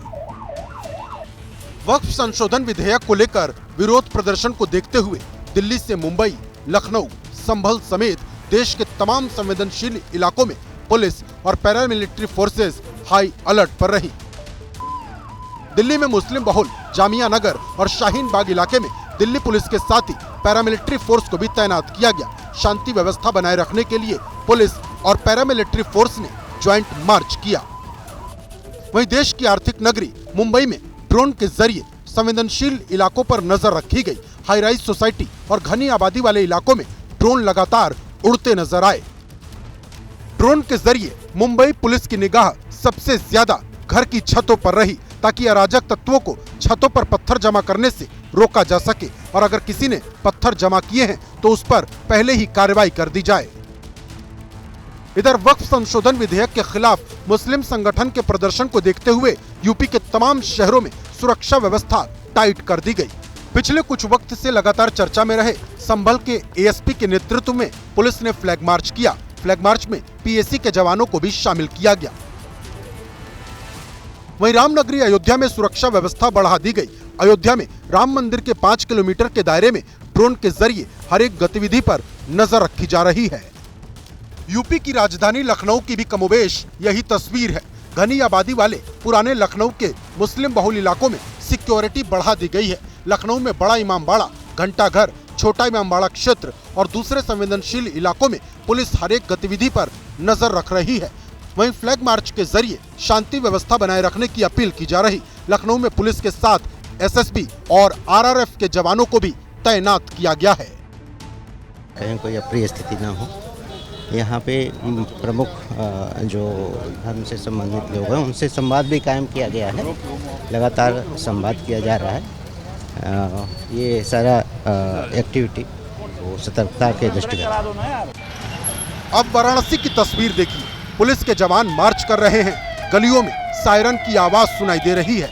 वक्फ संशोधन विधेयक को लेकर विरोध प्रदर्शन को देखते हुए दिल्ली से मुंबई, लखनऊ, संभल समेत देश के तमाम संवेदनशील इलाकों में पुलिस और पैरामिलिट्री फोर्सेस हाई अलर्ट पर रही। दिल्ली में मुस्लिम बहुल जामिया नगर और शाहीन बाग इलाके में दिल्ली पुलिस के साथ ही पैरामिलिट्री फोर्स को भी तैनात किया गया। शांति व्यवस्था बनाए रखने के लिए पुलिस और पैरामिलिट्री फोर्स ने ज्वाइंट मार्च किया। वहीं देश की आर्थिक नगरी मुंबई में ड्रोन के जरिए संवेदनशील इलाकों पर नजर रखी गई। हाई राइज सोसाइटी और घनी आबादी वाले इलाकों में ड्रोन लगातार उड़ते नजर आए। ड्रोन के जरिए मुंबई पुलिस की निगाह सबसे ज्यादा घर की छतों पर रही, ताकि अराजक तत्वों को छतों पर पत्थर जमा करने से रोका जा सके और अगर किसी ने पत्थर जमा किए हैं तो उस पर पहले ही कार्रवाई कर दी जाए। इधर वक्फ संशोधन विधेयक के खिलाफ मुस्लिम संगठन के प्रदर्शन को देखते हुए यूपी के तमाम शहरों में सुरक्षा व्यवस्था टाइट कर दी गई। पिछले कुछ वक्त से लगातार चर्चा में रहे संभल के एएसपी के नेतृत्व में पुलिस ने फ्लैग मार्च किया। फ्लैग मार्च में पीएसी के जवानों को भी शामिल किया गया। वहीं रामनगरी अयोध्या में सुरक्षा व्यवस्था बढ़ा दी गई। अयोध्या में राम मंदिर के 5 किलोमीटर के दायरे में ड्रोन के जरिए हर एक गतिविधि पर नजर रखी जा रही है। यूपी की राजधानी लखनऊ की भी कमोबेश यही तस्वीर है। घनी आबादी वाले पुराने लखनऊ के मुस्लिम बहुल इलाकों में सिक्योरिटी बढ़ा दी गई है। लखनऊ में बड़ा इमामबाड़ा, घंटाघर, छोटा इमामबाड़ा क्षेत्र और दूसरे संवेदनशील इलाकों में पुलिस हर एक गतिविधि पर नजर रख रही है। वहीं फ्लैग मार्च के जरिए शांति व्यवस्था बनाए रखने की अपील की जा रही। लखनऊ में पुलिस के साथ एसएसबी और आरआरएफ के जवानों को भी तैनात किया गया है। कहीं कोई अप्रिय स्थिति न हो, यहाँ पे प्रमुख जो धर्म से संबंधित लोग हैं उनसे संवाद भी कायम किया गया है। लगातार संवाद किया जा रहा है। ये सारा एक्टिविटी वो सतर्कता के दृष्टिगत। अब वाराणसी की तस्वीर देखिए। पुलिस के जवान मार्च कर रहे हैं। गलियों में सायरन की आवाज सुनाई दे रही है।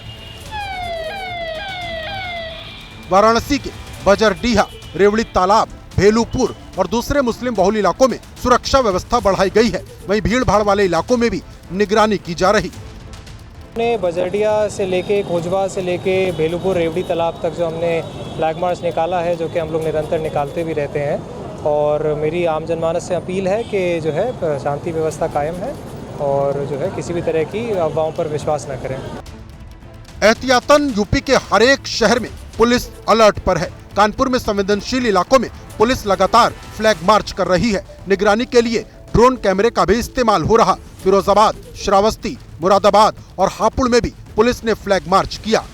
वाराणसी के बजरडीहा, रेवड़ी तालाब, भेलूपुर और दूसरे मुस्लिम बहुल इलाकों में सुरक्षा व्यवस्था बढ़ाई गई है। वहीं भीड़ भाड़ वाले इलाकों में भी निगरानी की जा रही। हमने बजरडिया से लेके खोजवा से लेके भेलूपुर रेवड़ी तालाब तक जो हमने फ्लैग मार्च निकाला है, जो कि हम लोग निरंतर निकालते भी रहते हैं। और मेरी आम जनमानस से अपील है कि जो है शांति व्यवस्था कायम है और जो है किसी भी तरह की अफवाहों पर विश्वास न करें। एहतियातन यूपी के हर एक शहर में पुलिस अलर्ट पर है। कानपुर में संवेदनशील इलाकों में पुलिस लगातार फ्लैग मार्च कर रही है। निगरानी के लिए ड्रोन कैमरे का भी इस्तेमाल हो रहा। फिरोजाबाद, श्रावस्ती, मुरादाबाद और हापुड़ में भी पुलिस ने फ्लैग मार्च किया।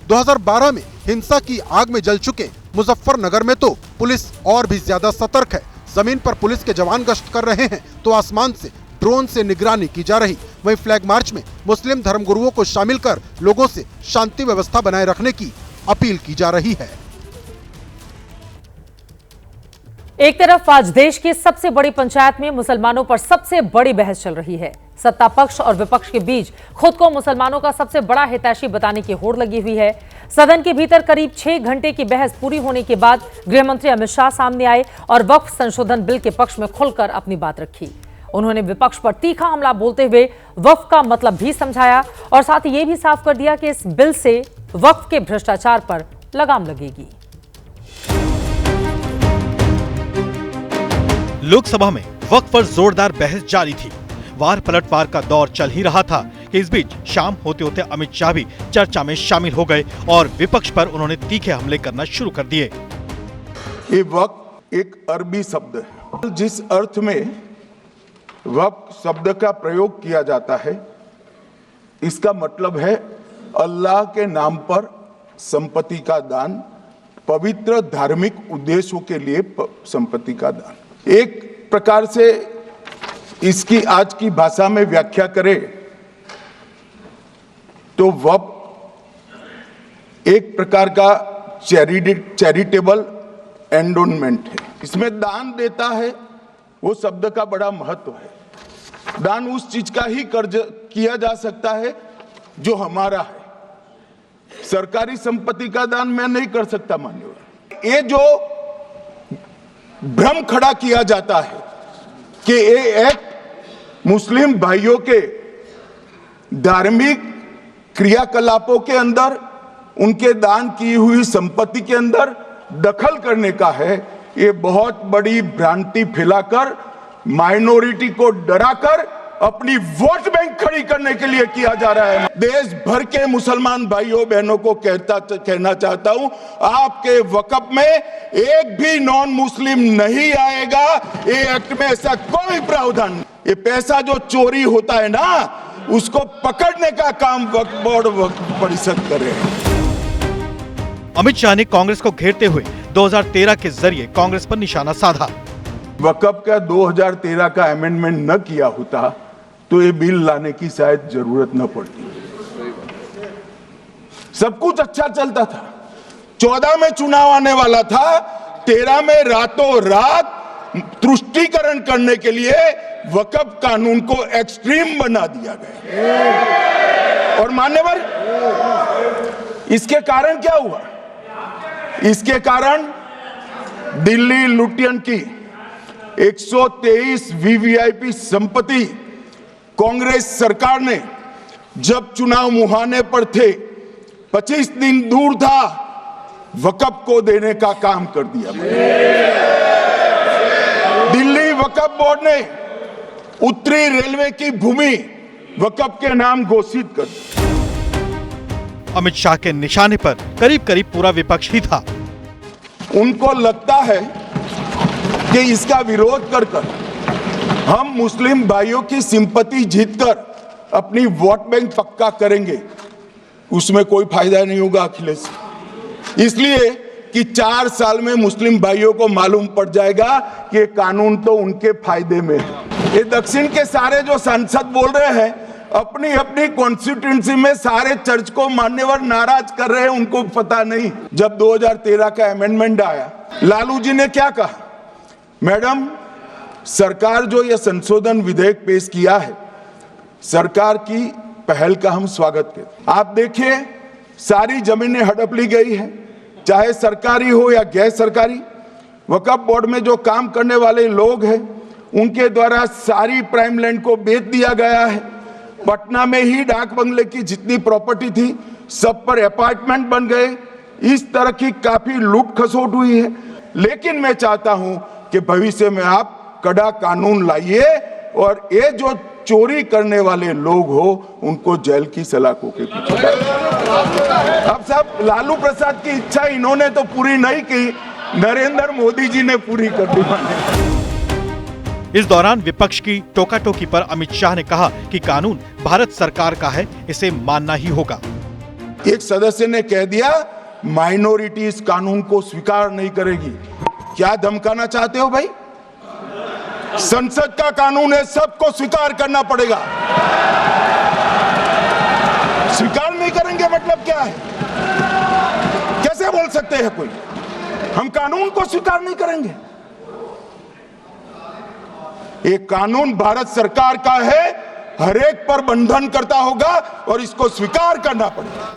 2012 में हिंसा की आग में जल चुके मुजफ्फरनगर में तो पुलिस और भी ज्यादा सतर्क है। जमीन पर पुलिस के जवान गश्त कर रहे हैं तो आसमान से ड्रोन से निगरानी की जा रही। वहीं फ्लैग मार्च में मुस्लिम धर्मगुरुओं को शामिल कर लोगों से शांति व्यवस्था बनाए रखने की अपील की जा रही है। एक तरफ आज देश की सबसे बड़ी पंचायत में मुसलमानों पर सबसे बड़ी बहस चल रही है। सत्ता पक्ष और विपक्ष के बीच खुद को मुसलमानों का सबसे बड़ा हितैषी बताने की होड़ लगी हुई है। सदन के भीतर करीब 6 घंटे की बहस पूरी होने के बाद गृहमंत्री अमित शाह सामने आए और वक्फ संशोधन बिल के पक्ष में खुलकर अपनी बात रखी। उन्होंने विपक्ष पर तीखा हमला बोलते हुए वक्फ का मतलब भी समझाया और साथ ही ये भी साफ कर दिया कि इस बिल से वक्फ के भ्रष्टाचार पर लगाम लगेगी। लोकसभा में वक्फ पर जोरदार बहस जारी थी। वार पलटवार का दौर चल ही रहा था कि इस बीच शाम होते होते अमित शाह भी चर्चा में शामिल हो गए और विपक्ष पर उन्होंने तीखे हमले करना शुरू कर दिए। ये वक्फ एक अरबी शब्द है। जिस अर्थ में वक्फ शब्द का प्रयोग किया जाता है, इसका मतलब है अल्लाह के नाम पर संपत्ति का दान, पवित्र धार्मिक उद्देश्यों के लिए संपत्ति का दान। एक प्रकार से इसकी आज की भाषा में व्याख्या करें तो वक्फ एक प्रकार का चैरिटेबल एंडोनमेंट है। इसमें दान देता है, वो शब्द का बड़ा महत्व है। दान उस चीज का ही कर्ज किया जा सकता है जो हमारा है। सरकारी संपत्ति का दान मैं नहीं कर सकता मान्यवर। ये जो भ्रम खड़ा किया जाता है कि ये एक मुस्लिम भाइयों के धार्मिक क्रियाकलापों के अंदर, उनके दान की हुई संपत्ति के अंदर दखल करने का है, ये बहुत बड़ी भ्रांति फैलाकर माइनॉरिटी को डराकर अपनी वोट बैंक खड़ी करने के लिए किया जा रहा है। देश भर के मुसलमान भाइयों बहनों को कहना चाहता हूं, आपके वक्फ में एक भी नॉन मुस्लिम नहीं आएगा। ये एक्ट में ऐसा कोई प्रावधान नहीं। ये पैसा जो चोरी होता है ना, उसको पकड़ने का काम वक्फ बोर्ड वक्फ परिषद करे। अमित शाह ने कांग्रेस को घेरते हुए 2013 के जरिए कांग्रेस पर निशाना साधा। वक़्फ़ का 2013 का अमेंडमेंट न किया होता तो ये बिल लाने की शायद जरूरत न पड़ती। सब कुछ अच्छा चलता था। 14 में चुनाव आने वाला था, 13 में रातों रात तुष्टीकरण करने के लिए वक़्फ़ कानून को एक्सट्रीम बना दिया गया। और मान्यवर, इसके कारण क्या हुआ? इसके कारण दिल्ली लुटियन की 123 वीवीआईपी संपत्ति कांग्रेस सरकार ने जब चुनाव मुहाने पर थे, 25 दिन दूर था, वक़्फ़ को देने का काम कर दिया। दिल्ली वक़्फ़ बोर्ड ने उत्तरी रेलवे की भूमि वक़्फ़ के नाम घोषित कर दी। अमित शाह के निशाने पर करीब करीब पूरा विपक्ष ही था। उनको लगता है कि इसका विरोध कर हम मुस्लिम भाइयों की सिंपैथी जीतकर अपनी वोट बैंक पक्का करेंगे। उसमें कोई फायदा नहीं होगा अखिलेश, इसलिए कि 4 साल में मुस्लिम भाइयों को मालूम पड़ जाएगा कि ये कानून तो उनके फायदे में है। ये दक्षिण के सारे जो सांसद बोल रहे हैं, अपनी अपनी कॉन्स्टिट्यूंसी में सारे चर्च को मान्यवर नाराज कर रहे हैं, उनको पता नहीं। जब 2013 का अमेंडमेंट आया, लालू जी ने क्या कहा? मैडम, सरकार जो ये संशोधन विधेयक पेश किया है, सरकार की पहल का हम स्वागत करते। आप देखिए, सारी जमीनें हड़प ली गई है, चाहे सरकारी हो या गैर सरकारी। वक़्फ़ बोर्ड में जो काम करने वाले लोग हैं, उनके द्वारा सारी प्राइम लैंड को बेच दिया गया है। पटना में ही डाक बंगले की जितनी प्रॉपर्टी थी, सब पर अपार्टमेंट बन गए। इस तरह की काफी लूट खसोट हुई है। लेकिन मैं चाहता हूं कि भविष्य में आप कड़ा कानून लाइए और ये जो चोरी करने वाले लोग हो, उनको जेल की सलाखों के पीछे। अब सब लालू प्रसाद की इच्छा इन्होंने तो पूरी नहीं की, नरेंद्र मोदी जी ने पूरी कर दी। इस दौरान विपक्ष की टोका-टोकी पर अमित शाह ने कहा कि कानून भारत सरकार का है, इसे मानना ही होगा। एक सदस्य ने कह दिया, माइनॉरिटी इस कानून को स्वीकार नहीं करेगी। क्या धमकाना चाहते हो भाई? संसद का कानून है, सबको स्वीकार करना पड़ेगा। स्वीकार नहीं करेंगे मतलब क्या है? कैसे बोल सकते हैं कोई? हम कानून को स्वीकार नहीं करेंगे। एक कानून भारत सरकार का है, हर एक पर बंधन करता होगा और इसको स्वीकार करना पड़ेगा।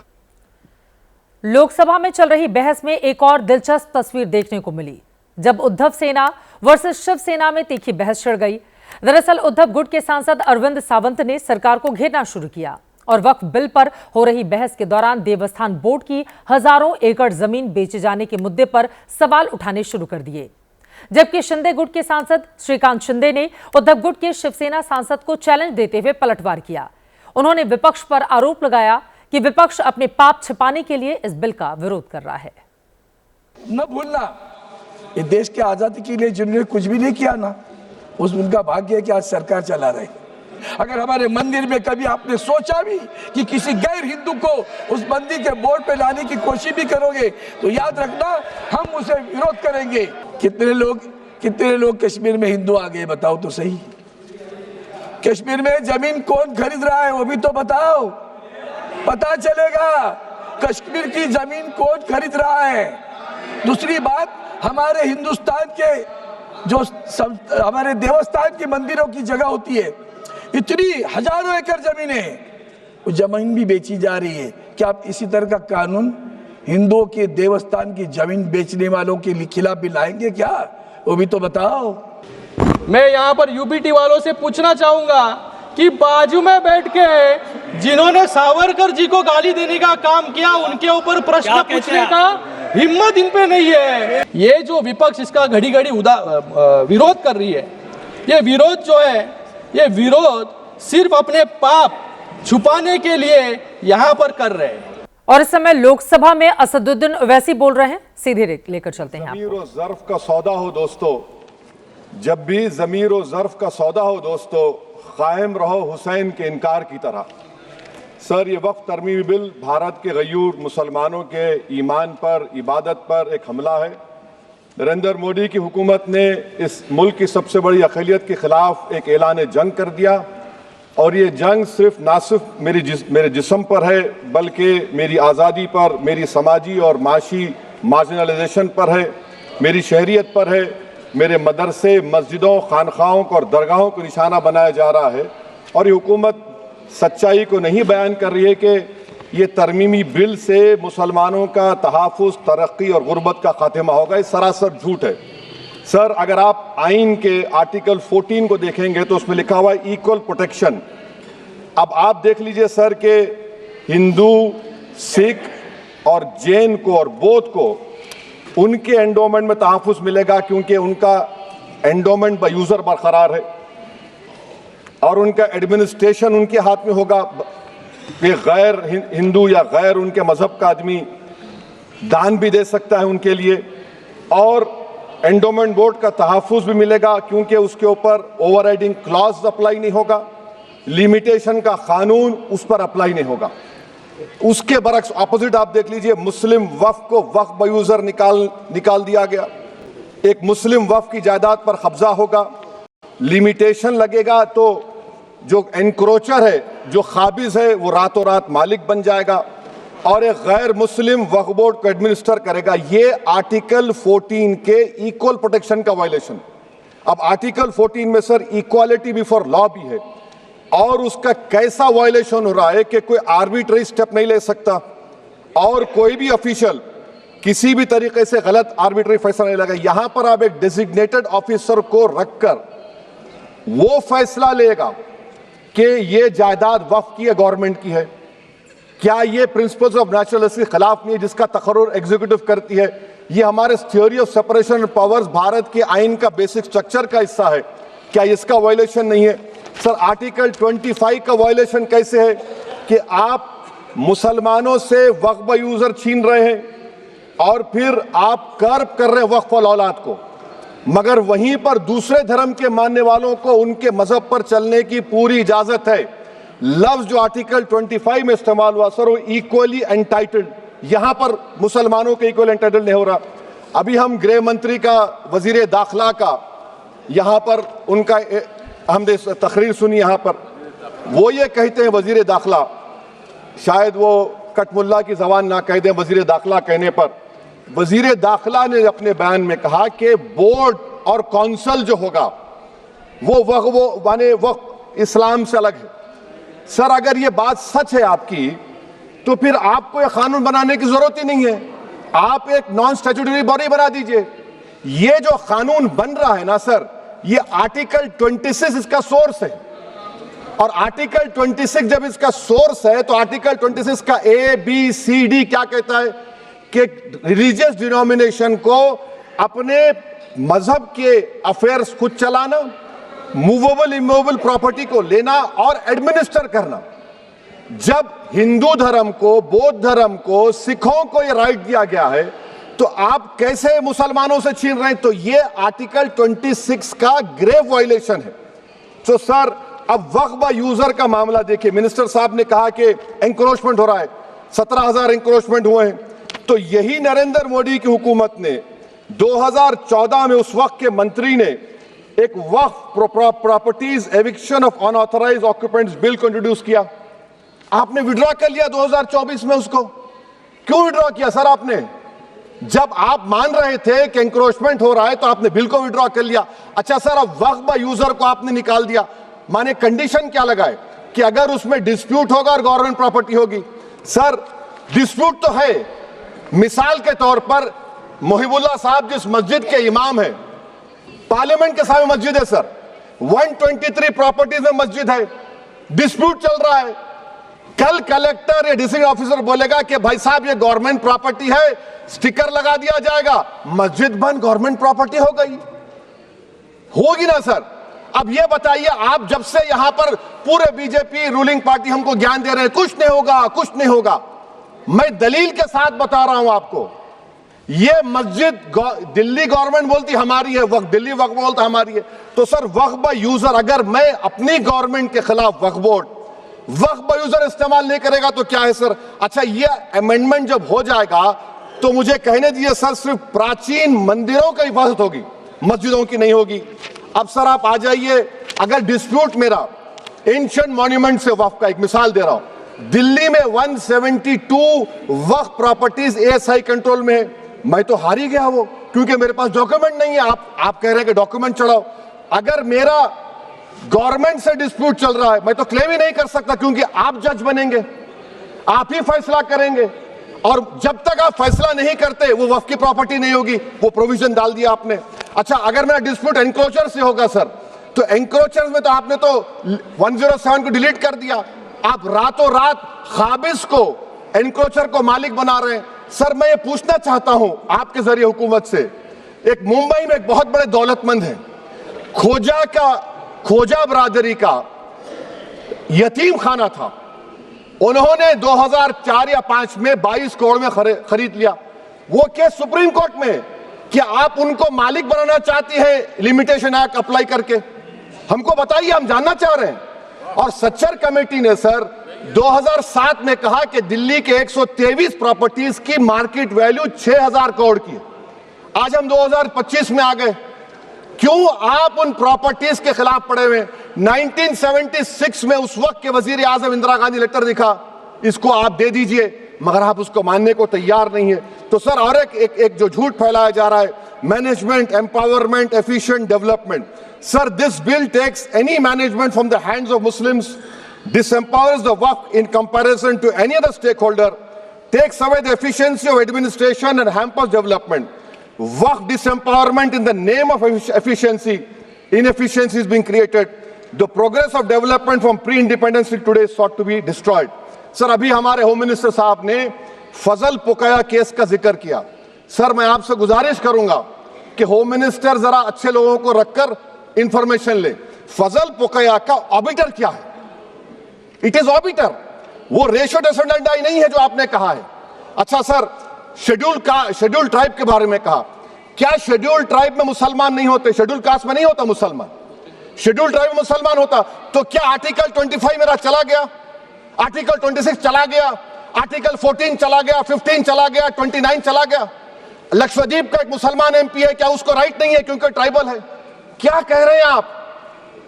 लोकसभा में चल रही बहस में एक और दिलचस्प तस्वीर देखने को मिली, जब उद्धव सेना वर्सेस शिवसेना में तीखी बहस छिड़ गई। दरअसल उद्धव गुट के सांसद अरविंद सावंत ने सरकार को घेरना शुरू किया और वक्फ बिल पर हो रही बहस के दौरान देवस्थान बोर्ड की हजारों एकड़ जमीन बेचे जाने के मुद्दे पर सवाल उठाने शुरू कर दिए। जबकि शिंदे गुट के सांसद श्रीकांत शिंदे ने उद्धव गुट के शिवसेना सांसद को चैलेंज देते हुए पलटवार किया। उन्होंने विपक्ष पर आरोप लगाया कि विपक्ष अपने पाप छिपाने के लिए इस बिल का विरोध कर रहा है। न भूलना, ये देश की आजादी के लिए जिन्होंने कुछ भी नहीं किया ना, उस उनका भाग्य है कि आज सरकार चला रहे। अगर हमारे मंदिर में कभी आपने सोचा भी कि किसी गैर हिंदू को उस मंदिर के बोर्ड पे लाने की कोशिश भी करोगे, तो याद रखना हम उसे विरोध करेंगे। कितने लोग कश्मीर में हिंदू आ गए, बताओ तो सही। कश्मीर में जमीन कौन खरीद रहा है वो भी तो बताओ, पता चलेगा कश्मीर की जमीन कौन खरीद रहा है। दूसरी बात, हमारे हिंदुस्तान के जो हमारे देवस्थान के मंदिरों की जगह होती है, इतनी हजारों एकड़ जमीनें, वो जमीन भी बेची जा रही है। क्या आप इसी तरह का कानून हिंदुओं के देवस्थान की जमीन बेचने वालों के खिलाफ भी लाएंगे क्या? वो भी तो बताओ। मैं यहाँ पर यूबीटी वालों से पूछना चाहूंगा कि बाजू में बैठ के जिन्होंने सावरकर जी को गाली देने का काम किया, उनके ऊपर प्रश्न पूछने का हिम्मत इन पे नहीं है। ये जो विपक्ष इसका घड़ी घड़ी विरोध कर रही है, ये विरोध जो है, ये विरोध सिर्फ अपने पाप छुपाने के लिए यहाँ पर कर रहे हैं। और इस समय लोकसभा में असदुद्दीन ओवैसी बोल रहे हैं, सीधे लेकर चलते हैं। ज़मीर और ज़र्फ का सौदा हो दोस्तों, जब भी ज़मीर और ज़र्फ का सौदा हो दोस्तों, कायम रहो हुसैन के इनकार की तरह। सर, ये वक्फ तरमीमी बिल भारत के गयूर मुसलमानों के ईमान पर, इबादत पर एक हमला है। नरेंद्र मोदी की हुकूमत ने इस मुल्क की सबसे बड़ी अक़लियत के खिलाफ एक ऐलान जंग कर दिया, और ये जंग सिर्फ मेरे जिस्म पर है, बल्कि मेरी आज़ादी पर, मेरी समाजी और माशी मार्जिनलाइजेशन पर है, मेरी शहरियत पर है, मेरे मदरसे, मस्जिदों, खानखाहों को और दरगाहों को निशाना बनाया जा रहा है। और ये हुकूमत सच्चाई को नहीं बयान कर रही है कि ये तरमीमी बिल से मुसलमानों का तहफ़्फ़ुज़, तरक्की और गुर्बत का खात्मा होगा। ये सरासर झूठ है। सर, अगर आप आइन के आर्टिकल 14 को देखेंगे तो उसमें लिखा हुआ है इक्वल प्रोटेक्शन। अब आप देख लीजिए सर कि हिंदू, सिख और जैन को और बौद्ध को उनके एंडोमेंट में तहफ़्फ़ुज़ मिलेगा, क्योंकि उनका एंडोमेंट बाय यूज़र बरकरार है और उनका एडमिनिस्ट्रेशन उनके हाथ में होगा। कि गैर हिंदू या गैर उनके मजहब का आदमी दान भी दे सकता है उनके लिए, और एंडोमेंट बोर्ड का तहफ़्फ़ुज़ भी मिलेगा, क्योंकि उसके ऊपर ओवरराइडिंग क्लॉज अप्लाई नहीं होगा, लिमिटेशन का कानून उस पर अप्लाई नहीं होगा। उसके बरक्स अपोजिट आप देख लीजिए, मुस्लिम वक्फ को वक्फ बाय यूज़र निकाल दिया गया। एक मुस्लिम वक्फ की जायदाद पर कब्जा होगा, लिमिटेशन लगेगा तो जो एनक्रोचर है, जो खाबिज है, वो रातों रात मालिक बन जाएगा और एक गैर मुस्लिम वक्फ बोर्ड को एडमिनिस्टर करेगा। ये आर्टिकल 14 के इक्वल प्रोटेक्शन का वायलेशन। अब आर्टिकल 14 में सर इक्वालिटी बिफोर लॉ भी है, और उसका कैसा वायलेशन हो रहा है कि कोई आर्बिट्ररी स्टेप नहीं ले सकता और कोई भी ऑफिशियल किसी भी तरीके से गलत आर्बिट्ररी फैसला नहीं लगा। यहां पर आप एक डेजिग्नेटेड ऑफिसर को रखकर वो फैसला लेगा कि ये जायदाद वक्फ की है, गवर्नमेंट की है। क्या ये प्रिंसिपल्स ऑफ नेचुरल के खिलाफ नहीं है, जिसका तकर्रुर एग्जीक्यूटिव करती है? ये हमारे theory of separation of powers, Bharat के आइन का बेसिक स्ट्रक्चर का हिस्सा है। क्या इसका वायलेशन नहीं है? सर, आर्टिकल 25 का वायलेशन कैसे है कि आप मुसलमानों से वक्फ बाय यूजर छीन रहे हैं और फिर आप कर्ब कर रहे हैं वक्फ औलाद को, मगर वहीं पर दूसरे धर्म के मानने वालों को उनके मजहब पर चलने की पूरी इजाजत है। लफ्ज जो आर्टिकल 25 में इस्तेमाल हुआ सर, वो इक्वली एंटाइटल्ड, यहां पर मुसलमानों के इक्वल एंटाइटल्ड नहीं हो रहा। अभी हम गृह मंत्री का, वजीर दाखिला का यहां पर उनका हमने तकरीर सुनी, यहां पर वो ये कहते हैं, वजीर दाखिला, शायद वो कटमुल्ला की जबान ना कह दें, वजीर दाखिला कहने पर वजीर दाखिला ने अपने बयान में कहा कि बोर्ड और कौंसल जो होगा वो माने वक्फ इस्लाम से अलग है। सर, अगर ये बात सच है आपकी, तो फिर आपको एक कानून बनाने की जरूरत ही नहीं है, आप एक नॉन स्टैट्यूटरी बॉडी बना दीजिए। ये जो कानून बन रहा है ना सर, ये आर्टिकल 26 इसका सोर्स है, और आर्टिकल 26 जब इसका सोर्स है तो आर्टिकल 26 का ABCD क्या कहता है कि रिलीजियस डिनोमिनेशन को अपने मजहब के अफेयर्स खुद चलाना, मूवेबल इमूवेबल प्रॉपर्टी को लेना और एडमिनिस्टर करना। जब हिंदू धर्म को, बौद्ध धर्म को, सिखों को यह राइट दिया गया है, तो आप कैसे मुसलमानों से छीन रहे हैं? तो ये आर्टिकल 26 का ग्रेव वायलेशन है। तो सर, अब वक्फ बाय यूजर का मामला देखिए, मिनिस्टर साहब ने कहा कि एंक्रोचमेंट हो रहा है, 17,000 एंक्रोचमेंट हुए हैं। तो यही नरेंद्र मोदी की हुकूमत ने 2014 में उस वक्त के मंत्री ने एक Waqf properties eviction of unauthorised occupants bill को इंट्रोड्यूस किया। आपने विड्रॉ कर लिया 2024 में उसको। क्यों विड्रॉ किया सर आपने? जब आप मान रहे थे कि एंक्रोचमेंट हो रहा है तो आपने बिल को विड्रॉ कर लिया। अच्छा सर, अब वक्फ बाय यूजर को आपने निकाल दिया, माने कंडीशन क्या लगाए कि अगर उसमें डिस्प्यूट होगा और गवर्नमेंट प्रॉपर्टी होगी। सर, डिस्प्यूट तो है। मिसाल के तौर पर मोहिबुल्लाह साहब जिस मस्जिद के इमाम है, पार्लियामेंट के सामने मस्जिद है सर, 123 प्रॉपर्टीज में मस्जिद है, डिस्प्यूट चल रहा है। कल कलेक्टर या डिस्ट्रिक्ट ऑफिसर बोलेगा कि भाई साहब ये गवर्नमेंट प्रॉपर्टी है, स्टिकर लगा दिया जाएगा, मस्जिद बंद, गवर्नमेंट प्रॉपर्टी हो गई, होगी ना सर? अब ये बताइए, आप जब से यहां पर पूरे बीजेपी रूलिंग पार्टी हमको ज्ञान दे रहे हैं कुछ नहीं होगा, कुछ नहीं होगा, मैं दलील के साथ बता रहा हूं आपको। ये मस्जिद दिल्ली गवर्नमेंट बोलती हमारी है, वक्फ दिल्ली वक्फ बोलता हमारी है। तो सर, वक्फ बाय यूजर, अगर मैं अपनी गवर्नमेंट के खिलाफ वक्फ बोर्ड वक्फ यूजर इस्तेमाल नहीं करेगा तो क्या है सर? अच्छा, ये अमेंडमेंट जब हो जाएगा तो मुझे कहने दीजिए सर, सिर्फ प्राचीन मंदिरों की हिफाजत होगी, मस्जिदों की नहीं होगी। अब सर आप आ जाइए, अगर डिस्प्यूट मेरा एंशिएंट मॉन्यूमेंट से वक्फ का, एक मिसाल दे रहा हूं, दिल्ली में 172 वक्फ प्रॉपर्टीज एएसआई कंट्रोल में है, मैं तो हार ही गया वो, क्योंकि मेरे पास डॉक्यूमेंट नहीं है। आप कह रहे हैं कि डॉक्यूमेंट चढ़ाओ। अगर मेरा गवर्नमेंट से डिस्प्यूट चल रहा है, मैं तो क्लेम ही नहीं कर सकता, क्योंकि आप जज बनेंगे, आप ही फैसला करेंगे, और जब तक आप फैसला नहीं करते वो वक्फ की प्रॉपर्टी नहीं होगी। वो प्रोविजन डाल दिया आपने। अच्छा, अगर मेरा डिस्प्यूट एनक्रोचर से होगा सर, तो एनक्रोचर में तो आपने तो 107 को डिलीट कर दिया। आप रातों रात खाबिज को, एनक्रोचर को मालिक बना रहे हैं। सर मैं ये पूछना चाहता हूं आपके जरिए हुकूमत से, एक मुंबई में एक बहुत बड़े दौलतमंद है, खोजा बरादरी का यतीम खाना था, उन्होंने 2004 या 5 में 22 करोड़ में खरीद लिया। वो केस सुप्रीम कोर्ट में है कि आप उनको मालिक बनाना चाहती है लिमिटेशन एक्ट अप्लाई करके, हमको बताइए, हम जानना चाह रहे हैं। और सच्चर कमेटी ने सर 2007 में कहा कि दिल्ली के 123 प्रॉपर्टीज की मार्केट वैल्यू 6000 करोड़ की। आज हम 2025 में आ गए, क्यों आप उन प्रॉपर्टीज के खिलाफ पड़े हुए? 1976 में उस वक्त के वजीर आजम इंदिरा गांधी लेटर दिखा, इसको आप दे दीजिए, मगर आप उसको मानने को तैयार नहीं है। तो सर और एक जो झूठ फैलाया जा रहा है, management, empowerment, efficient development. Sir this bill takes any management from the hands of Muslims, disempowers the Waqf in comparison to any other stakeholder, takes away the efficiency of administration and hampers development. Waqf disempowerment in the name of efficiency, inefficiency is being created. The progress of development from pre-independence till today sought to be destroyed. Sir अभी हमारे होम मिनिस्टर साहब ने फजल पुकाया केस का जिक्र किया। सर मैं आपसे गुजारिश करूंगा कि होम मिनिस्टर जरा अच्छे लोगों को रखकर इंफॉर्मेशन ले। फजल पुकाया का ऑबिटर क्या है? इट इज ऑबिटर, वो रेशो डेसिडेंडाई नहीं है जो आपने कहा है। अच्छा सर, शेड्यूल ट्राइब के बारे में कहा, क्या शेड्यूल ट्राइब में मुसलमान नहीं होते? शेड्यूल कास्ट में नहीं होता मुसलमान, शेड्यूल ट्राइब में मुसलमान होता। तो क्या आर्टिकल 25 मेरा चला गया, आर्टिकल 26 चला गया, आर्टिकल 14 चला गया, 15 चला गया, 29 चला गया? लक्षद्वीप का एक मुसलमान एमपी है, क्या उसको राइट नहीं है क्योंकि ट्राइबल है? क्या कह रहे हैं आप?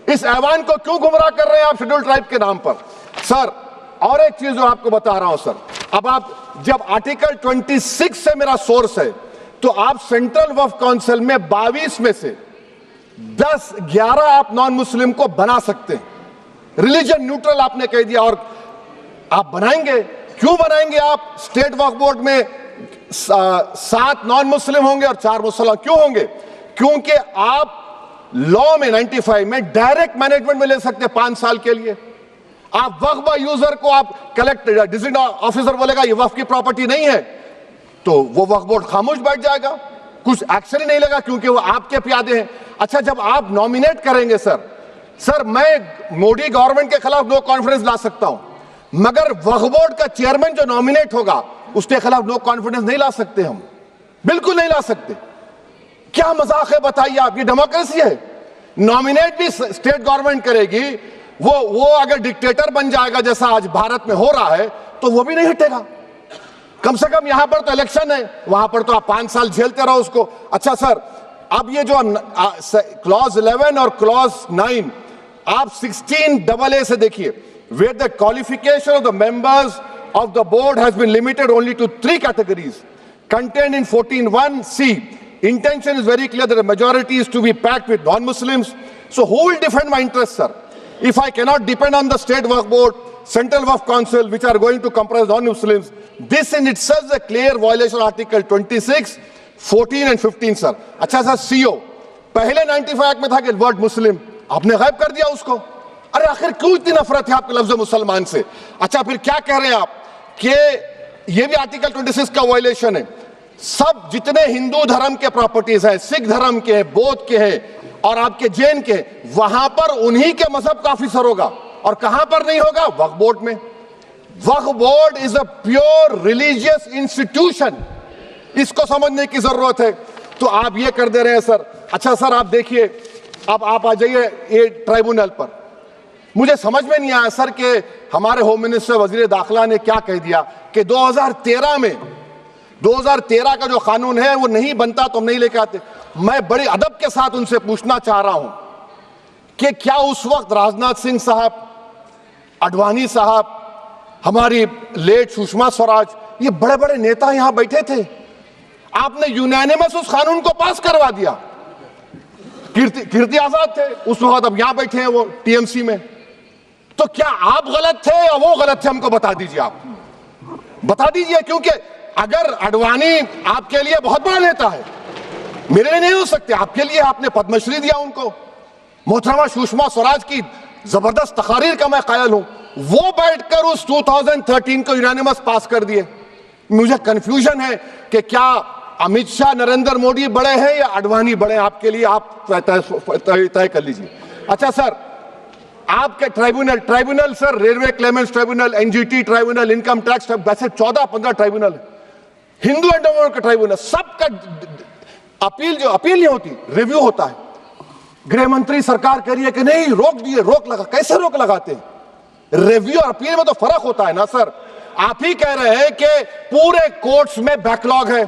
इस ऐवान को क्यों गुमराह कर रहे हैं आप शेड्यूल ट्राइब के नाम पर? सर और एक चीज जो आपको बता रहा हूं सर, अब आप जब आर्टिकल 26 से मेरा सोर्स है, तो आप सेंट्रल वक्फ काउंसिल में 22 में से 11 आप नॉन मुस्लिम को बना सकते हैं। रिलीजन न्यूट्रल आपने कह दिया, और आप बनाएंगे, क्यों बनाएंगे आप? स्टेट वक्फ बोर्ड में 7 नॉन मुस्लिम होंगे और 4 मुसलमान। क्यों होंगे? क्योंकि आप लॉ में 95 में डायरेक्ट मैनेजमेंट में ले सकते हैं 5 साल के लिए। आप वक्फ यूजर को आप कलेक्ट डिस्ट्रिक्ट ऑफिसर बोलेगा ये वक्फ की प्रॉपर्टी नहीं है, तो वो वक्फ बोर्ड खामोश बैठ जाएगा, कुछ एक्शन ही नहीं लेगा, क्योंकि वो आपके प्यादे हैं। अच्छा, जब आप नॉमिनेट करेंगे सर मैं मोदी गवर्नमेंट के खिलाफ नो कॉन्फिडेंस ला सकता हूं, मगर वक्फ बोर्ड का चेयरमैन जो नॉमिनेट होगा उसके खिलाफ नो कॉन्फिडेंस नहीं ला सकते, हम बिल्कुल नहीं ला सकते। क्या मजाक है बताइए आप? ये डेमोक्रेसी है। नॉमिनेट भी स्टेट गवर्नमेंट करेगी, वो अगर डिक्टेटर बन जाएगा जैसा आज भारत में हो रहा है, तो वो भी नहीं हटेगा। कम से कम यहां पर तो इलेक्शन है, वहां पर तो आप 5 साल झेलते रहो उसको। अच्छा सर, अब ये जो क्लॉज 11 और क्लॉज 9 आप 16AA से देखिए, where the qualification of the members of the board has been limited only to 3 categories contained in 14(1)(c). Intention is very clear that the majority is to be packed with non-Muslims. So who will defend my interests, sir? If I cannot depend on the state waqf board, central waqf council, which are going to comprise non-Muslims, this in itself is a clear violation of Article 26, 14 and 15, sir. अच्छा सर, CO पहले 95 एक्ट में था कि वर्ड मुस्लिम, आपने गायब कर दिया उसको। अरे आखिर क्यों इतनी नफरत है आपके लफ्ज मुसलमान से? अच्छा फिर क्या कह रहे हैं आप कि ये भी आर्टिकल 26 का वायलेशन है? सब जितने हिंदू धर्म के प्रॉपर्टीज हैं, सिख धर्म के हैं, बौद्ध के हैं और आपके जैन के, वहां पर उन्हीं के मजहब का ऑफिसर होगा, और कहां पर नहीं होगा? वक्फ बोर्ड में। Waqf board is a pure religious institution, इसको समझने की जरूरत है। तो आप ये कर दे रहे हैं सर। अच्छा सर, आप देखिए, अब आप आ जाइए ये ट्राइब्यूनल पर। मुझे समझ में नहीं आया सर कि हमारे होम मिनिस्टर वजीर दाखिला ने क्या कह दिया कि 2013 का जो कानून है वो नहीं बनता तो हम नहीं लेके आते। मैं बड़े अदब के साथ उनसे पूछना चाह रहा हूं कि क्या उस वक्त राजनाथ सिंह साहब, अडवाणी साहब, हमारी लेट सुषमा स्वराज, ये बड़े बड़े नेता यहां बैठे थे, आपने यूनानिमस उस कानून को पास करवा दिया। कीर्ति आजाद थे उस वक्त, अब यहां बैठे हैं वो टीएमसी में। तो क्या आप गलत थे या वो गलत थे? हमको बता दीजिए, आप बता दीजिए, क्योंकि अगर अडवाणी आपके लिए बहुत बड़ा नेता है, मेरे लिए नहीं हो सकते, आपके लिए आपने पद्मश्री दिया उनको, मोहतरमा सुषमा स्वराज की जबरदस्त तकारीर का मैं कायल हूं, वो बैठकर उस 2013 को यूनानिमस पास कर दिए। मुझे कंफ्यूजन है कि क्या अमित शाह, नरेंद्र मोदी बड़े हैं या अडवाणी बड़े हैं? आपके लिए आप तय कर लीजिए। अच्छा सर, आपके tribunal sir, railway Clements tribunal, NGT tribunal, income tax, वैसे 14-15 ट्राइब्यूनल, हिंदू एंडोवर का ट्राइब्यूनल, सबका अपील नहीं होती, रिव्यू होता है। गृह मंत्री सरकार कह रही है कि नहीं, रोक दिए, रोक लगा। कैसे रोक लगाते हैं? रिव्यू और अपील में तो फर्क होता है ना सर। आप ही कह रहे हैं कि पूरे कोर्ट्स में बैकलॉग है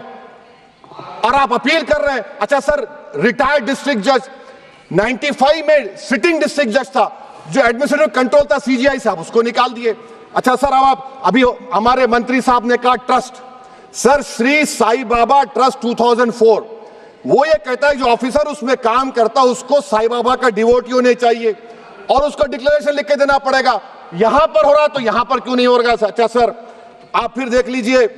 और आप अपील कर रहे हैं। अच्छा सर, रिटायर्ड डिस्ट्रिक्ट जज 95 में सिटिंग डिस्ट्रिक्ट जज था, जो एडमिनिस्ट्रेटिव कंट्रोल था सीजीआई साहब, उसको निकाल दिए। अच्छा सर, अब आप अभी हमारे मंत्री साहब ने कहा trust, sir Shri Sai Baba trust 2004, वो ये कहता है जो ऑफिसर उसमें काम करता उसको साई बाबा का डिवोटी होने चाहिए और उसको डिक्लेरेशन लिख के देना पड़ेगा। यहां पर हो रहा तो यहां पर क्यों नहीं हो रहा? अच्छा सर, आप फिर देख लीजिए,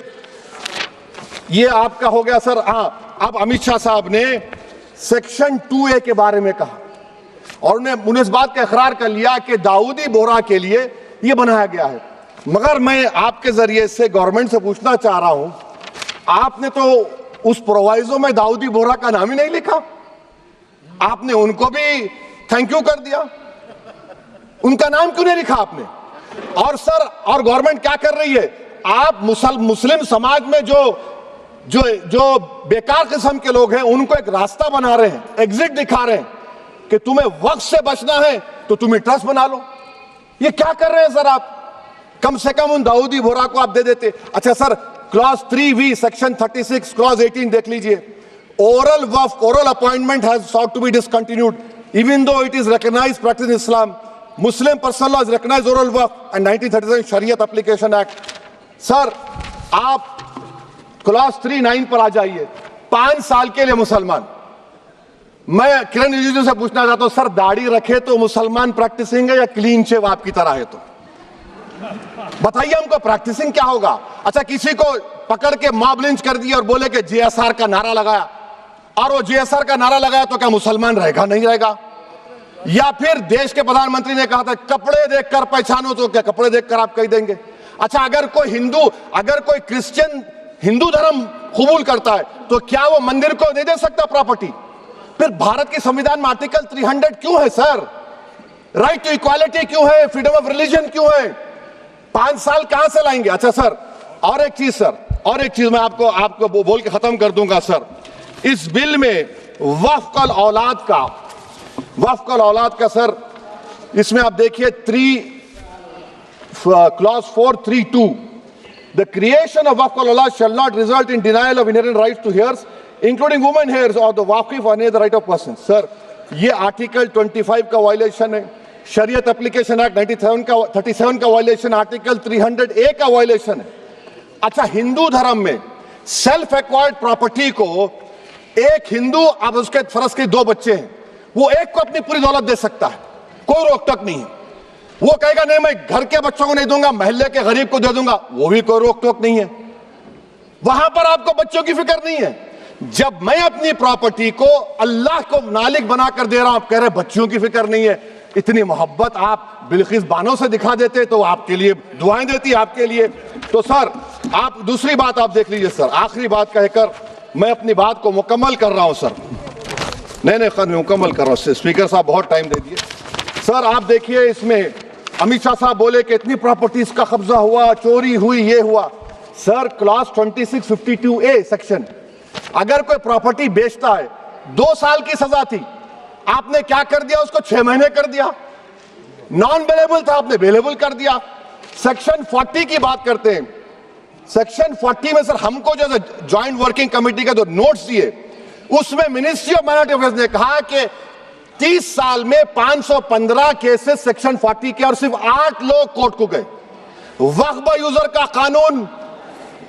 ये आपका हो गया सर। हाँ, अब अमित शाह साहब ने सेक्शन 2A के बारे में कहा और उन्होंने इस बात का इकरार कर लिया कि दाऊदी बोहरा के लिए ये बनाया गया है। मगर मैं आपके जरिए से गवर्नमेंट से पूछना चाह रहा हूं, आपने तो उस प्रोवाइजो में दाऊदी बोहरा का नाम ही नहीं लिखा, आपने उनको भी थैंक यू कर दिया, उनका नाम क्यों नहीं लिखा आपने? और सर, और गवर्नमेंट क्या कर रही है? आप मुस्लिम समाज में जो बेकार किस्म के लोग हैं उनको एक रास्ता बना रहे हैं, एग्जिट दिखा रहे हैं कि तुम्हें वक्त से बचना है तो तुम्हें ट्रस्ट बना लो। ये क्या कर रहे हैं सर आप? कम से कम उन दाऊदी बोहरा को आप दे देते। अच्छा sir, clause 3V section 36 clause 18 देख लीजिए, oral Waqf, oral appointment has sought to be discontinued even though it is recognized practice in Islam. Muslim personal law has recognized oral waqf and 1937 Shariat Application Act. Sir, आप क्लॉज 39 पर आ जाइए, 5 साल के लिए मुसलमान। मैं किरण रिजिजू से पूछना चाहता हूं, सर दाढ़ी रखे तो मुसलमान प्रैक्टिसिंग है या क्लीन शेव आपकी तरह है? तो बताइए हमको, प्रैक्टिसिंग क्या होगा? अच्छा, किसी को पकड़ के मॉब लिंच कर दिया और बोले कि JSR का नारा लगाया, और वो JSR का नारा लगाया तो क्या मुसलमान रहेगा? नहीं रहेगा। या फिर देश के प्रधानमंत्री ने कहा था कपड़े देखकर पहचानो, तो क्या कपड़े देखकर आप कह देंगे? अच्छा, अगर कोई क्रिश्चियन हिंदू धर्म कबूल करता है तो क्या वो मंदिर को नहीं दे सकता प्रॉपर्टी? फिर भारत के संविधान में आर्टिकल 300 क्यों है सर? राइट टू इक्वालिटी क्यों है? फ्रीडम ऑफ रिलीजन क्यों है? 5 साल कहां से लाएंगे? अच्छा सर, और एक चीज सर, और एक चीज मैं आपको बोल के खत्म कर दूंगा सर। इस बिल में वक्फ औलाद का सर, इसमें आप देखिए clause 432, the creation of waqf al-awlad shall not result in denial of inherent rights to heirs, including women heirs or the waqif or any other right of person. Sir, ये आर्टिकल 25 का वायलेशन है, शरीयत एप्लीकेशन एक्ट 37 का वायलेशन, आर्टिकल 300A का वायलेशन है। अच्छा, हिंदू धर्म में सेल्फ एक्वायर्ड प्रॉपर्टी को एक हिंदू, अब उसके फर्ज के 2 बच्चे हैं, वो एक को अपनी पूरी दौलत दे सकता है, कोई रोक टोक नहीं है। वो कहेगा नहीं मैं घर के बच्चों को नहीं दूंगा, मोहल्ले के गरीब को दे दूंगा, वो भी कोई रोक टोक नहीं है। वहां पर आपको बच्चों की फिक्र नहीं है। जब मैं अपनी प्रॉपर्टी को अल्लाह को मालिक बनाकर दे रहा हूं, आप कह रहे बच्चों की फिक्र नहीं है। इतनी मोहब्बत आप बिल्किस बानो से दिखा देते तो आपके लिए दुआएं देती आपके लिए। तो सर, आप दूसरी बात आप देख लीजिए सर, आखिरी बात कहकर मैं अपनी बात को मुकम्मल कर रहा हूं सर। नहीं मुकम्मल कर रहा हूं। स्पीकर साहब बहुत टाइम दे दिए। सर आप देखिए, इसमें अमित शाह साहब बोले कि इतनी प्रॉपर्टीज का कब्जा हुआ, चोरी हुई, ये हुआ। सर क्लॉज 2652A सेक्शन, अगर कोई प्रॉपर्टी बेचता है 2 साल की सजा थी, आपने क्या कर दिया उसको 6 महीने कर दिया। नॉन अवेलेबल था, आपने अवेलेबल कर दिया। सेक्शन 40 की बात करते हैं। सेक्शन 40 में सर हमको जो ज्वाइंट वर्किंग कमेटी का जो नोट्स दिए, उसमें मिनिस्ट्री ऑफ माइनॉरिटी अफेयर्स ने कहा कि 30 साल में 515 केसेस सेक्शन 40 के और सिर्फ 8 लोग कोर्ट को गए। वक्फ यूजर का कानून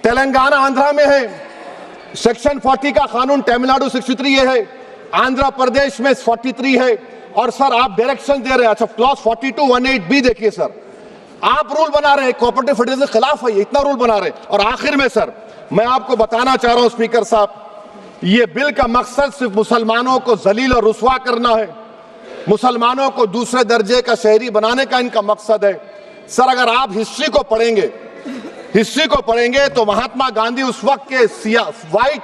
तेलंगाना आंध्रा में है, सेक्शन 40 का कानून तमिलनाडु 63 है, आंध्र प्रदेश में 43 है। और सर आप डायरेक्शन दे रहे हैं, अच्छा क्लॉज 4218B देखिए सर, आप रूल बना रहे हैं, कोऑपरेटिव फेडरलिज्म के खिलाफ है, इतना रूल बना रहे हैं। और आखिर में सर मैं आपको बताना चाह रहा हूं स्पीकर साहब, ये बिल का मकसद सिर्फ मुसलमानों को जलील और रुस्वा करना है, मुसलमानों को दूसरे दर्जे का शहरी बनाने का इनका मकसद है। सर अगर आप हिस्ट्री को पढ़ेंगे तो महात्मा गांधी उस वक्त के व्हाइट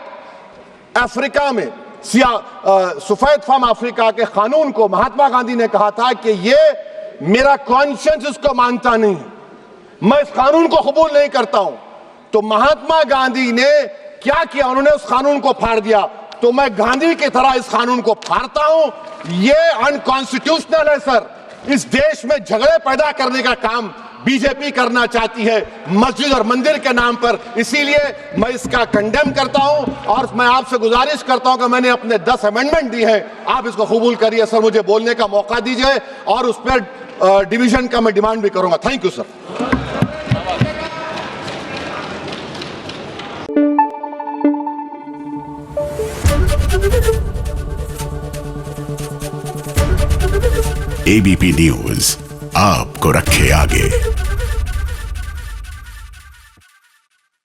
अफ्रीका में सफेद फार्म अफ्रीका के कानून को महात्मा गांधी ने कहा था कि ये मेरा कॉन्शियंस इसको मानता नहीं, मैं इस कानून को कबूल नहीं करता हूं। तो महात्मा गांधी ने क्या किया, उन्होंने उस कानून को फाड़ दिया। तो मैं गांधी की तरह इस कानून को फाड़ता हूं। ये अनकॉन्स्टिट्यूशनल है सर। इस देश में झगड़े पैदा करने का काम बीजेपी करना चाहती है मस्जिद और मंदिर के नाम पर, इसीलिए मैं इसका कंडेम करता हूं। और मैं आपसे गुजारिश करता हूं कि मैंने अपने 10 अमेंडमेंट दी है, आप इसको कबूल करिए सर, मुझे बोलने का मौका दीजिए और उस पर डिवीजन का मैं डिमांड भी करूंगा। Thank you sir. ABP news आपको रखे आगे।